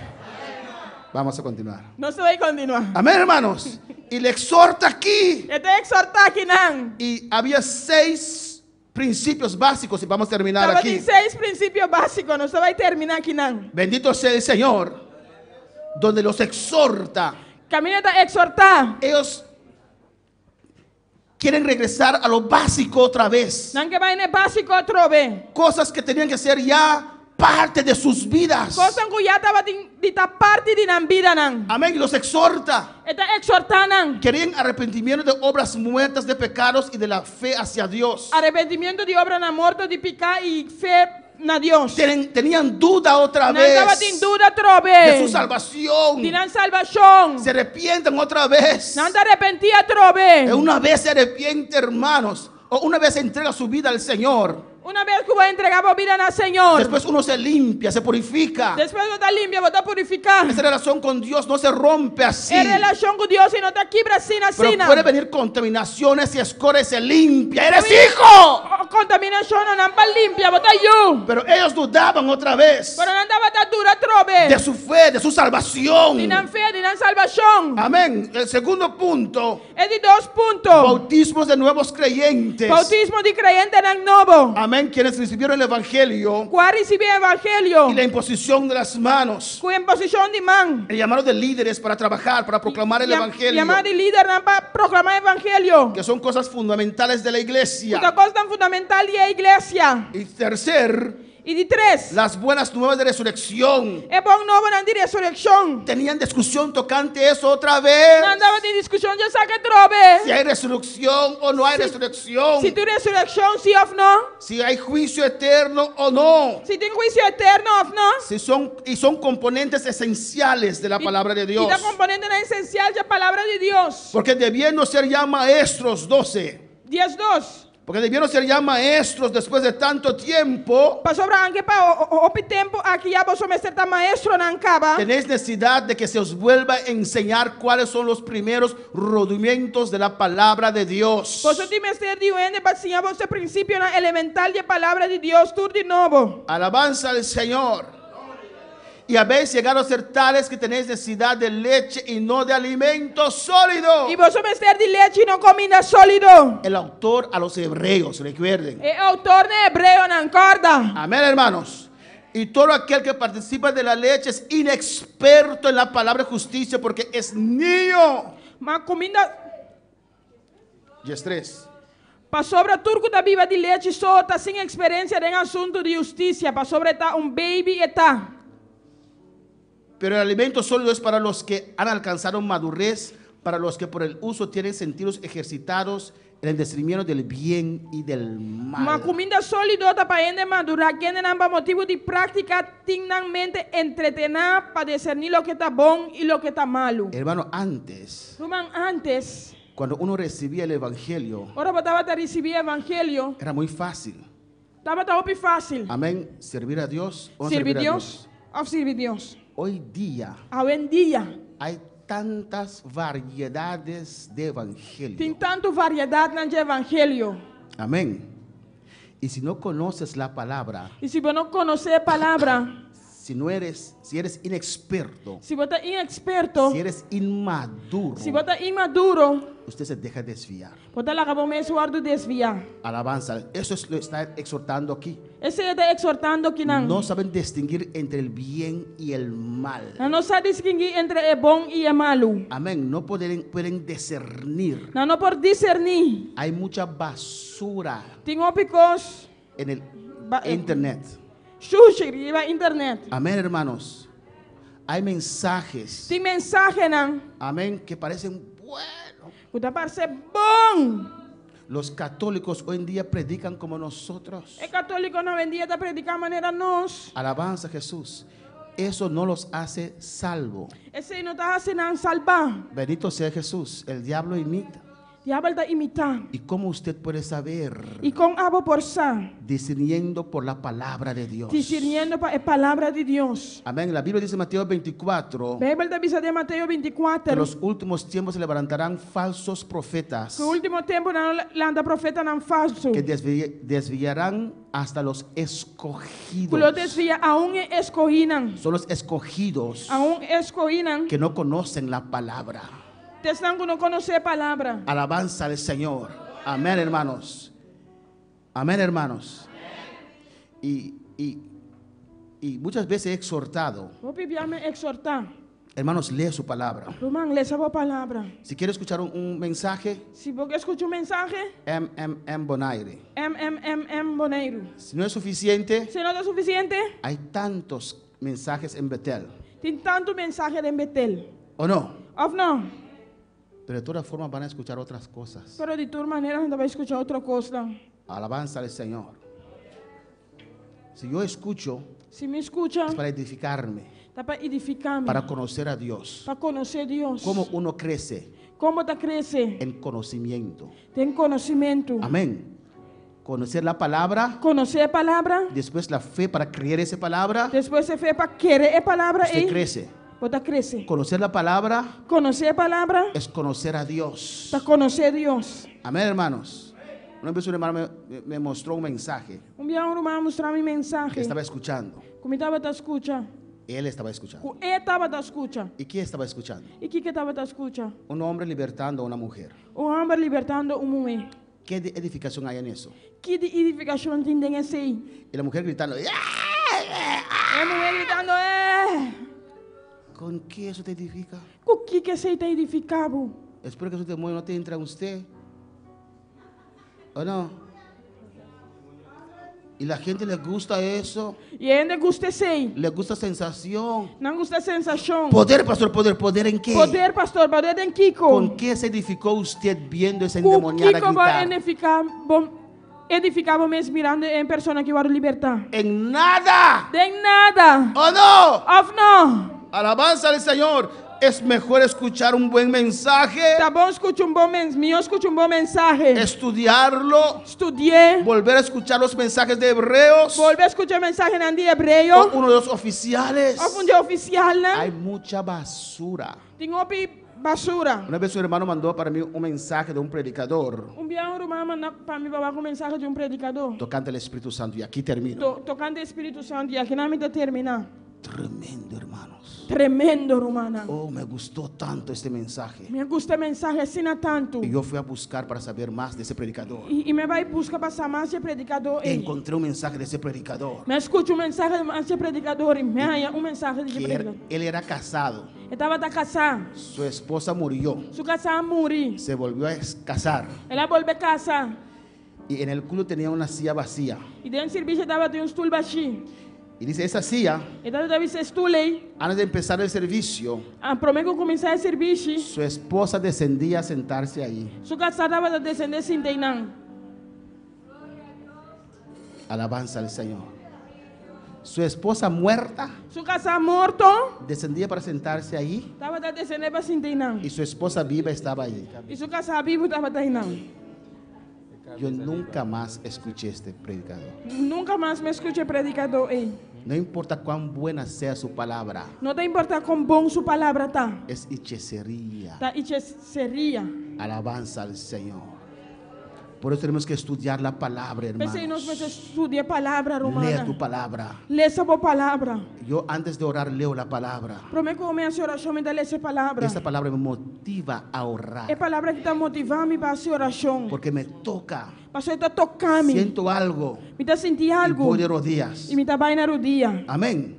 Vamos a continuar. No se va a continuar. Amén, hermanos. Y le exhorta aquí. Este exhorta aquí nan. Y había 6 principios básicos y vamos a terminar Estaba aquí. en 6 principios básicos. No se va a terminar aquí nan. Bendito sea el Señor, donde los exhorta. Camino está exhortar. Ellos quieren regresar a lo básico otra vez. Nan que va en el básico otra vez. Cosas que tenían que ser ya parte de sus vidas. Cosa que ya estaba de parte de la vida nan. Amén. Y los exhorta. Está exhortando. Querían arrepentimiento de obras muertas, de pecados y de la fe hacia Dios. Arrepentimiento de obra na muerto de picar y fe na Dios. Tenían duda otra No estaba vez sin duda otra de vez. su salvación. Tienen salvación. Se arrepienten otra vez. No te arrepentía otra vez. Una vez se arrepiente, hermanos, o una vez se entrega su vida al Señor. Una vez que voy a entregar por vida al Señor. Después uno se limpia, se purifica. Después de estar limpia, voy a purificar. Esa relación con Dios no se rompe así. En relación con Dios y no te quiebra sin así. Pero puede venir contaminaciones y escoria y se limpia. ¡Eres hijo! Contaminación no está limpia, voy a yo. Pero ellos dudaban otra vez Pero no andaba tan dura otra vez. de su fe, de su salvación. Tienen fe, tienen salvación. Amén. El segundo punto, Es de 2 puntos. bautismos de nuevos creyentes. Bautismo de creyente en nuevo. Amén. Quienes recibieron el evangelio ¿Cuál recibe el evangelio? y la imposición de las manos. Con posición de man. El llamado de líderes para trabajar, para proclamar el evangelio. Llamada de líder para proclamar el evangelio. Que son cosas fundamentales de la iglesia. Una cosa tan fundamental de la iglesia. Y tercer, Y de 3. las buenas nuevas de resurrección. Es bon nuevo en resurrección. Tenían discusión tocante eso otra vez. No andaba en discusión, ya saqué otra vez. Si hay resurrección o no hay resurrección. Si tu resurrección, sí o no. Si hay juicio eterno o no. Si tiene juicio eterno o no. Si son componentes esenciales de la palabra de Dios. Y la componente esencial de la palabra de Dios. Porque debiendo ser ya maestros, 12. 10:2. Porque debieron ser ya maestros después de tanto tiempo. Pasó que para o tiempo aquí ya vos me ser maestro en Ancaba. Tenéis necesidad de que se os vuelva a enseñar cuáles son los primeros rudimentos de la palabra de Dios. Vos te ser diuende para enseñar vos el principio elemental de la palabra de Dios tú de nuevo. Alabanza al Señor. Y habéis llegado a ser tales que tenéis necesidad de leche y no de alimento sólido. Y vos me ser de leche y no comida sólido. El autor a los hebreos, recuerden. El autor de Hebreo en Ancorda. Amén, hermanos. Y todo aquel que participa de la leche es inexperto en la palabra de justicia porque es niño. Ma comida Y es 3. para sobre turco da viva de leche só tá sem experiência em assunto de justiça. Para sobre tá baby está. Pero el alimento sólido es para los que han alcanzado madurez, para los que por el uso tienen sentidos ejercitados en el discernimiento del bien y del mal. Ma comida sólida tá para ende madurar, que não há motivo de prática, mente entretener para discernir lo que está bom y lo que está malo. Hermano, antes, Antes, cuando uno recibía el evangelio, ora botava a recibir evangelho, era muy fácil. tava fácil. Amén. Servir a Dios o no Servir servir a Deus ou servir Deus. Hoy día Hoje em dia, hay tantas variedades de evangelio. tem tanto variedade no evangelho. Amén. Y si no conoces la palabra, E se você não conhecer a palavra, si eres inexperto, se você é inexperto, si eres inmaduro, se você é imaduro, usted se deja desviar. você acabou mesmo a desviar. Alabanza. Eso es lo que está exhortando aquí. Esse está exortando que não. No saben distinguir entre el bien y el mal. Não sabe distinguir entre o bom e o malo. Amén. No pueden discernir. Não por discernir. Hay mucha basura Tem ópicos, en el internet. sushi, na internet. Amén, hermanos. Hay mensajes. Tem mensagem, não. Amén. Que parecen buenos. Você parece bom. Los católicos hoy en día predican como nosotros. O católico não vendia da predicar maneira nós. Alabanza a Jesús. Eso no los hace salvo. Esse não está fazendo salvar. Bendito sea Jesús. El diablo imita. Diablo está imitando. ¿Y cómo usted puede saber? Y con abo por sa, Discerniendo por la palabra de Dios. discerniendo para la palabra de Dios. Amén. La Biblia dice en Mateo 24 Bíblia dice de Mateo que 24. en los últimos tiempos se levantarán falsos profetas Que o último tempo não anda profeta não falso. que desviarán hasta los escogidos. Lo desvia a escoginan. Son los escogidos A escoginan. que no conocen la palabra. Testan que não conhece a palavra. Alabanza al Señor. Amén, hermanos. Amén, hermanos. Y muchas veces he exhortado, Vou pedir me exortar. hermanos, lee su palabra. Román, lê essa palavra. Si quiere escuchar un mensaje, Se você escuta mensaje, Bonaire. Boneiro. Si no es suficiente, Se não é suficiente, hay tantos mensajes en Betel, tem tanto mensaje em Betel. ¿o no? Of não? Pero de todas formas van a escuchar otras cosas. Pero de todas maneiras ainda vai escutar outra coisa. Alabanza al Señor. Si yo escucho, Se me escuta, es para edificarme, dá para edificar-me. para conocer a Dios. Para conhecer Deus. Cómo uno crece Como está crescendo? en conocimiento. Tem conhecimento. Amén. Conocer la palabra, Conhecer a palavra. después la fe para creer esa palabra, Depois você fez para querer a palavra usted e crece. você cresce. Conocer la palabra Conhecer a palavra es conocer a Dios. para conhecer Deus. Amén, hermanos. Una vez un hermano me mostró un mensaje dia irmão mostrar minha que mensagem. estaba escuchando. Como estava a escutar? Él estaba escuchando. Ele estava a escutar. ¿Y quién estaba escuchando? E que estava a escutar? Un hombre libertando a una mujer. Homem libertando mulher. ¿Qué edificación hay en eso? Que de edificação tem nesse aí? Y la mujer gritando, É mulher gritando, ¿con qué eso te edifica? o que esse aí está edificado? Espero que esos demonios no te entren a usted. ¿O no? Y la gente le gusta eso, E ainda gusta esse aí. le gusta sensación. Não gusta a sensação. Poder, pastor, poder en qué? Poder, pastor, poder em Kiko. ¿Con qué se edificó usted viendo esa O endemoniada Kiko vai gritar? edificar mesmo mirando em pessoa que vai libertar. En nada. De nada. ¿O no? Of não. Alabanza al Señor. Es mejor escuchar un buen mensaje, Tá bom, escute bom mensagem. Escute bom mensagem. estudiarlo, Estudie. volver a escuchar los mensajes de Hebreos, Volve a escutar a mensagem em hebreu. o uno de los oficiales. Of dia oficial, né? Hay mucha basura. Tem basura. Una vez un hermano mandó para mí un mensaje de un predicador Dia irmão manda para mim babar com mensagem de predicador. tocante el Espíritu Santo. Y aquí termino. Tocando o Espírito Santo. E aqui na minha terminar. Tremendo, hermanos. Tremendo, romana. Oh, me gustó tanto este mensaje. Me gusta a mensagem assim tanto. Y yo fui a buscar para saber más de ese predicador. E me vai buscar passar mais de predicador. Y encontré un mensaje de ese predicador. Me escute mensagem mais de predicador. E me haya mensagem de Que predicador. él era casado. Ele estava casar. Su esposa murió. Su casar morri. Se volvió a casar. Ela volve casar. Y en el culo tenía una silla vacía. E dentro do serviço estava de stoel baixinho. Y dice, esa silla, Então deve ser stoel aí. antes de empezar el servicio, Prometo começar o serviço. su esposa descendía a sentarse ahí. Su casar estava descender sem teinan. Alabanza al Señor. Su esposa muerta Su casar morto. descendía para sentarse ahí. Estava descender para sem teinan. Y su esposa viva estaba ahí. E su casar vivo estava teinan. Yo nunca más escuché este predicador. Nunca mais me escute predicador aí. No importa cuán buena sea su palabra, Não tem importa quão bom sua palavra tá. es hechicería. Tá seria. Alabanza al Señor. Por eso tenemos que estudiar la palabra, Pensei nós vamos hermanos. estudar a palavra Lea romana. tu palabra. Lê essa boa palavra. Yo antes de orar leo la palabra. Prometo que começa a oração me dá essa palavra. Esta palabra me motiva a orar. É palavra que está motivando para a oração. Porque me toca. Pastor está tocando. Siento algo. Me está sentindo Y algo. voy de rodillas. E me está baindo o dia. Amén.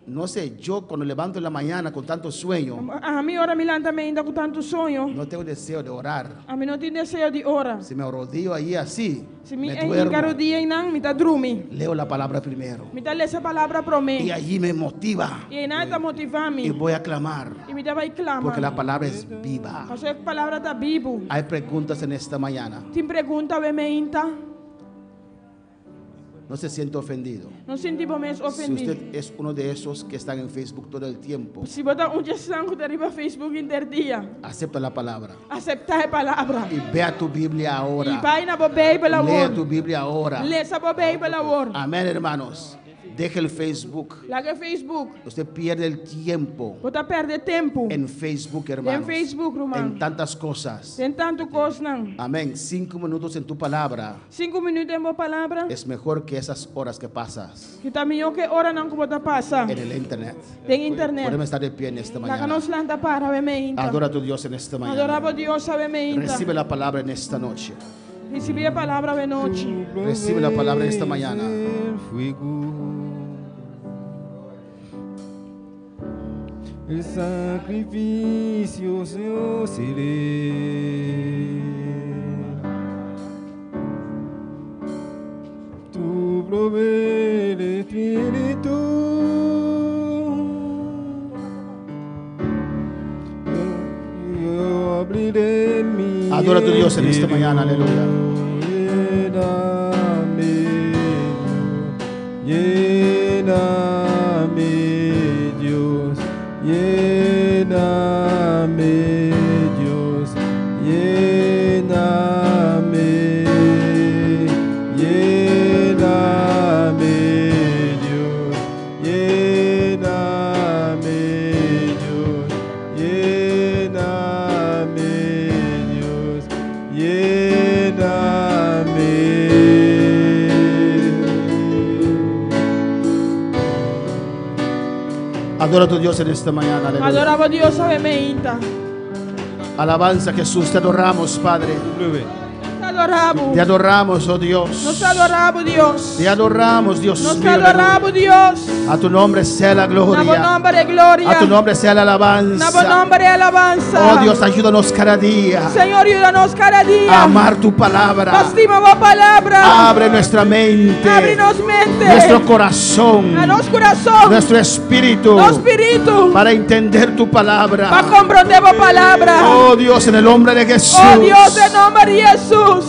No sé, yo cuando levanto en la mañana con tanto sueño, A minha hora me lanta me ainda com tanto sonho. no tengo deseo de orar. A mim não tem desejo de orar. Si me arrodillo ahí así, Se me me engar o duermo. dia e não, me está dormindo. Leo la palabra primero. Me está lendo essa palavra para Y mim. allí me motiva. E aí nada está motivando Y me. voy a clamar. E me vai clamar. Porque la palabra es viva. Pastor, a palavra está vivo. Hay preguntas en esta mañana. Tem pergunta, vem me inta. No se siente ofendido. Não sentimos mais Si ofendidos. usted es uno de esos que están en Facebook todo el tiempo, Se botar dia sangue deriva Facebook interdia, acepta la palabra aceitar a palavra. y vea tu Biblia E ahora. vai na Bíblia Lea tu agora. Biblia ahora. Lê essa Bíblia agora. Amén, hermanos. Deje el Facebook. Larga Facebook. Usted pierde el tiempo Botar perder tempo. en Facebook, hermanos. En Facebook, En irmão. tantas cosas. Tem tanto coisa não. Amén. 5 minutos en tu palabra 5 minutos em boa palavra. es mejor que esas horas que pasas Que tá melhor que hora não que botar passa. en el internet. Tem internet. Podemos estar de pie en esta Larga mañana. nos lanta para ver meinta. Adora a tu Dios en esta mañana. Adorava Deus sabe meinta. Recibe la palabra en esta noche. Recebi a palavra de noite. Recibe la palabra esta mañana. Fuego. El sacrificio se seré. Tu provee el espíritu. Yo abriré mi. Adora a tu Dios en esta mañana, aleluya. Lléname, Dios, lléname, Dios, lléname, lléname, Dios, lléname, Dios, lléname, Dios, lléname. Adora a tu Dios en esta mañana, aleluya. Adorava Deus sabe meinta. Alabanza, Jesús, te adoramos, Padre. Te adoramos. Te adoramos, oh Dios. Nos adoramos Deus. Te adoramos, Dios Nos mío. adoramos Deus. A tu nombre sea la Na bom gloria. nome de glória. A tu nombre sea la Na bom alabanza. nome de alabança. Oh Dios, ayúdanos cada día Senhor, ajuda-nos cada dia. a amar tu palabra. Lastima a palavra. Abre nuestra mente, Abre-nos mente. nuestro corazón, A nosso coração. nuestro espíritu Nosso espírito. para entender tu palabra. Para compreender a palavra. Oh Dios, en el nombre de Jesús. Oh Deus, em nome de Jesus.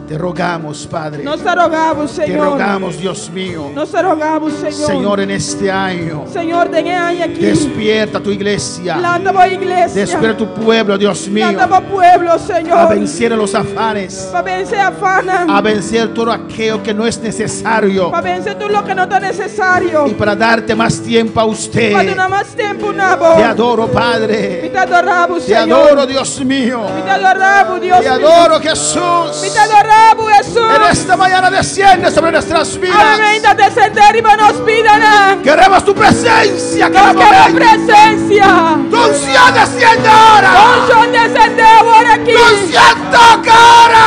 Te rogamos, Padre. Nós te rogamos, Te Senhor. rogamos, Dios mío. Nós te rogamos, Senhor. Señor, en este año, Senhor, tem aí aqui. despierta tu iglesia. Landa a igreja. Despierta tu pueblo, Dios mío. Landa o pueblo, A Senhor. vencer a los afanes. Para vencer a fana. A vencer todo aquello que no es necesario. Para vencer tudo o que não está necessário. Y para darte más tiempo a Para usted. dar mais tempo, Nabo. Te adoro, Padre. Te adoramos, Te Senhor. adoro, Dios mío. Te adoramos, Deus. Te adoro, Jesús. Te adoramos, Jesus. En esta mañana desciende sobre nuestras vidas. Amém. Da descender e nos pida. Queremos tu presencia. Nós Queremos queremos ver. presença. Tu unción desciende ahora. Unção descendeu agora aqui. Tu unción toca ahora.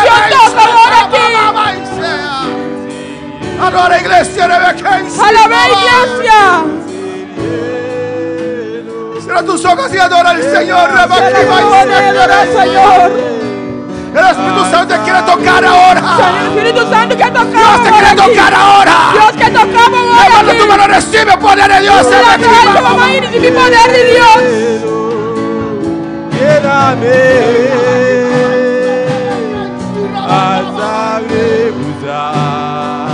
Unção toca agora aqui. Adora, iglesia, rebequense. Alabé, igreja. Cierra tus ojos y adora al Señor. Será que poder adorar, Senhor. El Espíritu Santo te quiere tocar ahora. Senhor, Espírito Santo quer tocar Dios te agora quiere aqui. tocar ahora. Deus quer tocar agora Levanta aqui. tu mano, recibe el poder de Dios. Levanta a mão e recebe o poder de Deus. Lléname hasta rebosar.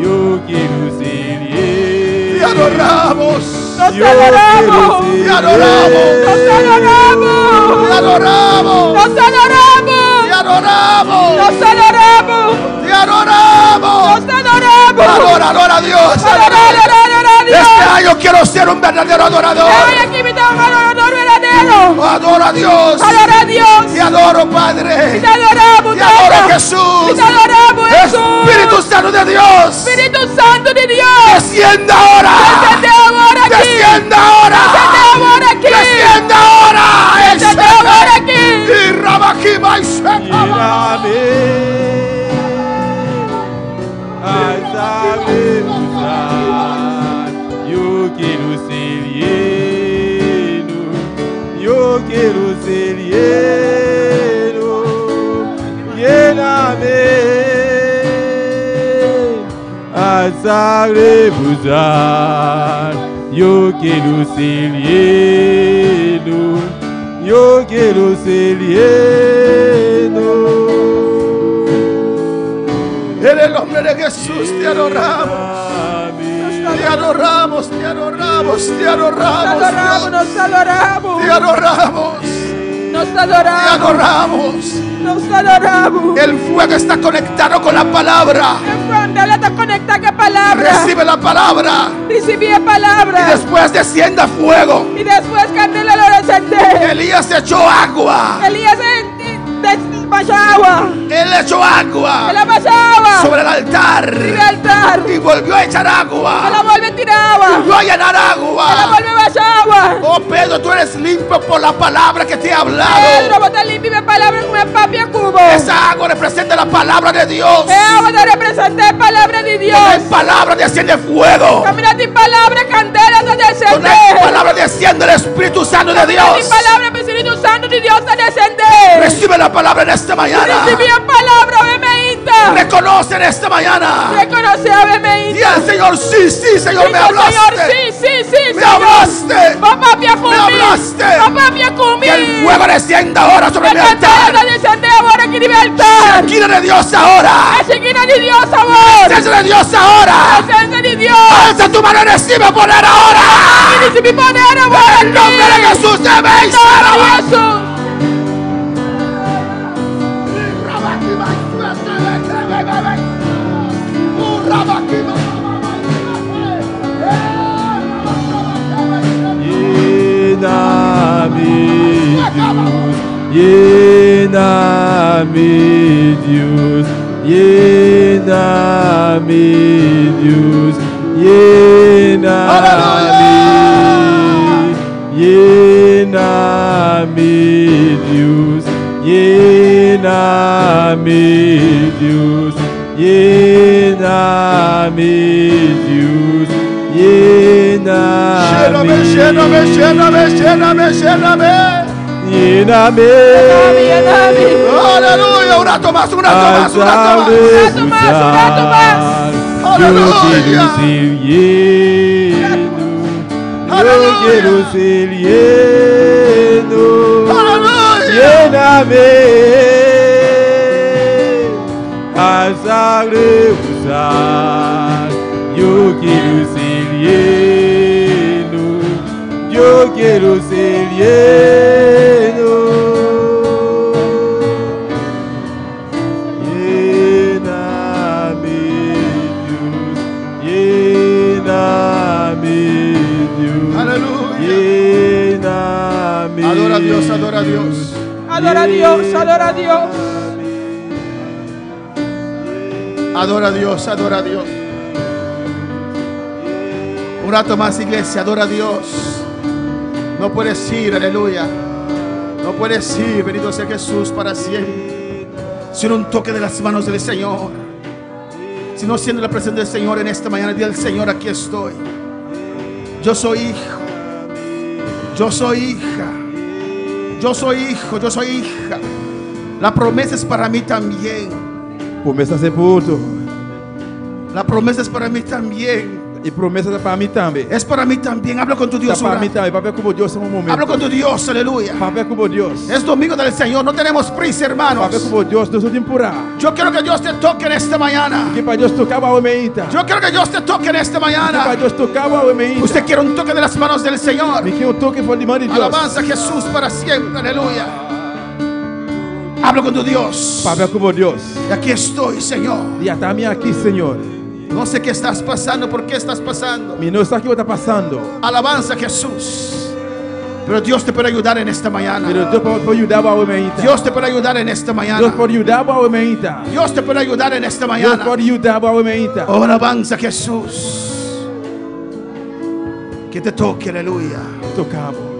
Yo quiero ser lleno. Te adoramos. Nos adoramos. Te adoramos. Nos adoramos. Te adoramos. Nos adoramos. Te adoramos. Nos adoramos. Te adoramos. Nos adoramos. Adora, adora a Dios. Adora a Deus. Este año quiero ser un verdadero adorador. Hoy aquí me toca un adorador verdadero. Adora a Dios. Adora a Dios. Te adoro, Padre. Te adoramos, Te adoro, Tata. Jesús. Te adoramos, Jesús. Espíritu Santo de Dios. Espírito Santo de Deus. Descienda ahora. Descende agora aqui. Descienda ahora. Descende agora aqui. Descienda ahora. Descende agora aqui. Y Rabaquima y Sepa. Lléname hasta rebosar. Yo quiero ser lleno. Yo quiero ser lleno. Lléname hasta rebosar. Yo quiero ser lleno. Yo quiero ser lleno. En el nombre de Jesús te adoramos. Te adoramos, te adoramos, te adoramos. Nos adoramos. Te adoramos. Nos Te adoramos. adoramos. Nos adoramos. El fuego está conectado con la palabra. El frontal está conectado con la palabra. Recibe la palabra. Recibí la palabra. Y después descienda fuego. Y después candela lo descendé. Elías echó agua. Elías pasó agua. Él echó agua Él la pasó agua. sobre el altar. Y el altar. Y volvió a echar Él la agua. vuelve a tirar agua. Volvió a llenar Él la agua. vuelve a pasar agua. Oh Pedro, tú eres limpio por la palabra que te he Pedro, hablado. bota limpia mi palabra con el papia cubo. Esa agua representa la palabra de Dios. Agua te representa la palabra de Dios. Con la palabra desciende fuego. Camina tu palabra, candela te Con descende. la palabra desciende el Espíritu Santo de Dios. Tu palabra, Espíritu Santo de Dios te descende. Recibe la palabra en esta mañana. Recibí la palabra, obviamente. Reconoce en esta mañana. Reconoce, obviamente. Y al Señor, sí, sí, Señor, me hablaste. Señor, sí, Me hablaste. Papá, me Me hablaste. Papá, me comí. Que el fuego descienda ahora sobre mi La candela altar. te descende ahora aquí en mi altar. Shekinah de Dios ahora. La Shekinah de Dios ahora. Presencia de Dios ahora. La presencia de Dios. Alza tu mano y recibe poder ahora. Y recibí poder ahora. En el nombre de Jesús te En veis. nombre de Jesús. Llena-me, Dios, llena-me, Dios, llena-me, llena-me, Dios, llena-me, Dios, llena-me, Dios, llena-me, Lléname. Lléname. Aleluya. Un rato más, un rato más, un rato más. Yo quiero ser lleno. Yo quiero ser lleno. Lléname. Hasta rebosar. Yo quiero ser lleno. Yo quiero ser lleno. Lléname, Dios. Lléname, Dios. Aleluya. Lléname. Adora a Dios, adora a Dios. Adora a Dios, adora a Dios. Adora a Dios, adora a Dios. Un rato más, iglesia, adora a Dios. No puedes ir, aleluya. No puedes ir, bendito sea Jesús para siempre, sin un toque de las manos del Señor. Si no siendo la presencia del Señor en esta mañana, dile al Señor, aquí estoy. Yo soy hijo. Yo soy hija. Yo soy hijo, yo soy hija. La promesa es para mí también. Promessa sepulto. La promesa es para mí también. E promessa para mim também. Es para mí también. Habla con tu Dios. Para mim Ora. também. Papel como Deus em um momento. Habla con tu Dios, aleluya. Papel como Deus. Es domingo del Señor, no tenemos prisa, hermanos. Papel como Deus, Deus não tem temporada. Yo quiero que Dios te toque en esta mañana. Que para Deus tocar o homem está. Yo quiero que Dios te toque en esta Que para mañana. Deus tocar o homem está. Usted quiere un toque de las manos del Señor. Me que um toque foi de mão de Deus. Alabanza a Jesús para siempre, aleluya. Habla con tu Dios. Papel como Deus. Y aquí estoy, Señor. E até a minha aqui, Senhor. No sé qué estás pasando, por qué estás pasando. Me não sabe o que está passando. Alabanza a Jesús. Pero Dios te puede ayudar en esta mañana. Mas Deus pode ajudar o homem está. Dios te puede ayudar en esta Deus mañana. pode ajudar o homem está. Dios te puede ayudar en esta Deus mañana. pode ajudar o homem está. Oh, alabanza a Jesús. Que te toque, aleluya. Tocamos.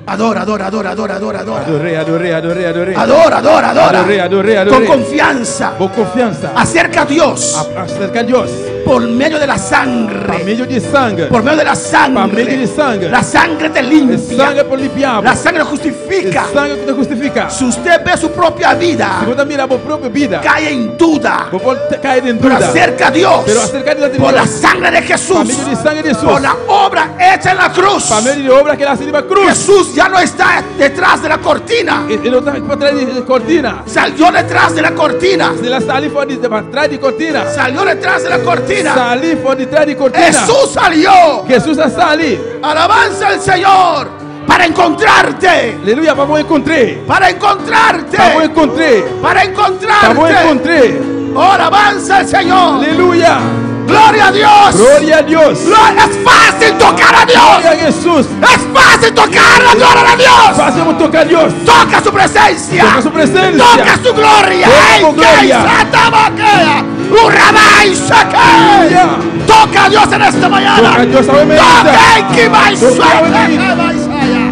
Adora, adora, adora, adora, adora, adora. Adorei, adorei, adorei, adorei. Adora, adora, adora. Adorei, adorei, Con adorei. confianza. Com confiança. Acerca a Dios. Acerca de Deus. por medio de la Por sangre. meio de sangue. Por medio de la Por meio de sangre. sangue. La sangre te É limpia. sangue por limpiar. La sangre É justifica. sangue que te justifica. Si usted ve su propia Se vida, você mirar a sua própria vida, cae en duda. você pode cair em Pero dúvida. acerca a Dios Pero acerca de por la Dios. sangre de Por Jesús, meio de sangue de Jesus. por la obra hecha en la cruz. Por meio de obra que ela se cruz. Jesús ya no está detrás de la cortina, Ele não está por trás de cortina. salió detrás de la cortina, Ela está ali por trás de cortina. salió detrás de la cortina. Está ali por detrás de cortina. Jesús salió. Jesus está ali. Alabanza al Señor para encontrarte, Aleluia, vamos encontrar. para encontrarte, Vamos encontrar. para Vamos encontrarte. encontrar. Oh, alabanza al Señor. Aleluia. Gloria a Dios. Glória a Deus. Es fácil tocar a Glória Dios. a Jesus. Es fácil tocar la gloria de Dios. Fazemos tocar a Deus. Toca su presencia. Toca su presencia. Toca su gloria. Toca su ¡Ey, gloria. que satabaquea! ¡Urrabai, saque! Aleluia. Toca a Dios en esta mañana. Toca a Dios, aleluya. Toca, ey, que vai, Toca, suelte, aleluya. que vai, saya.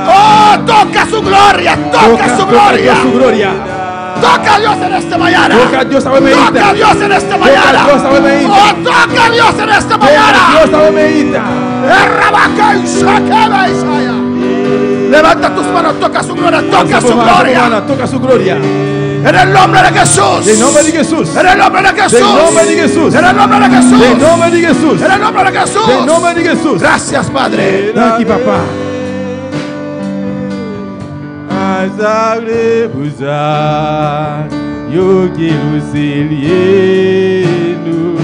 Oh, toca su gloria. Toca su gloria. Toca su gloria. Toca a Dios en esta mañana. Toca a Dios, aleluya. Toca a Dios en esta Toca mañana. a Dios, aleluya. Oh, toca a Dios en esta Toca a mañana. Deus, aleluia. Errabaquei, saque, vai, saya. Levanta tus manos, toca su gloria, toca su gloria. Toca su gloria. En el nombre de Jesús. Em nome de Jesus. En el nombre de Jesús. Em nome de Jesus. En el nombre de Jesús. Em nome de Jesus. En el nombre de Jesús. Em nome de Jesus. Gracias, Padre. Thank you, Papa. Azagre buzar, yo quiero ser lleno,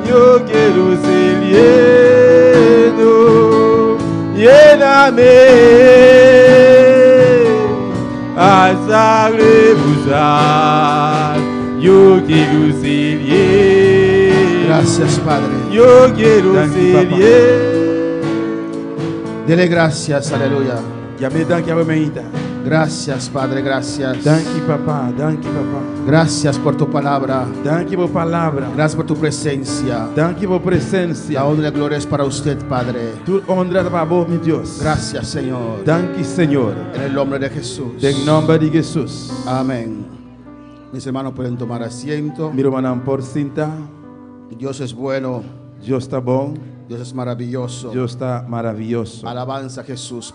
yo quiero ser lleno, lléname. Azagre buzar, yo quiero ser lleno, Gracias, Padre. yo quiero Thank you, ser Papa. lleno. Dele gracias, aleluya. Yame, thank you, aleluia. Gracias, Padre, gracias. Thank you, Papa. Thank you, Papa. Gracias por tu palabra. Thank you por palavra. Gracias por tu presencia. Thank you por presença. La honra y la gloria es para usted, Padre. Tu honra para vos, meu Deus. Gracias, Señor. Thank you, Senhor. En el nombre de Jesús. Em nome de Jesus. Amén. Mis hermanos pueden tomar asiento. Miro manam por cinta. Dios es bueno. Deus está bom. Dios es maravilloso. Deus está maravilhoso. Alabanza a Jesús.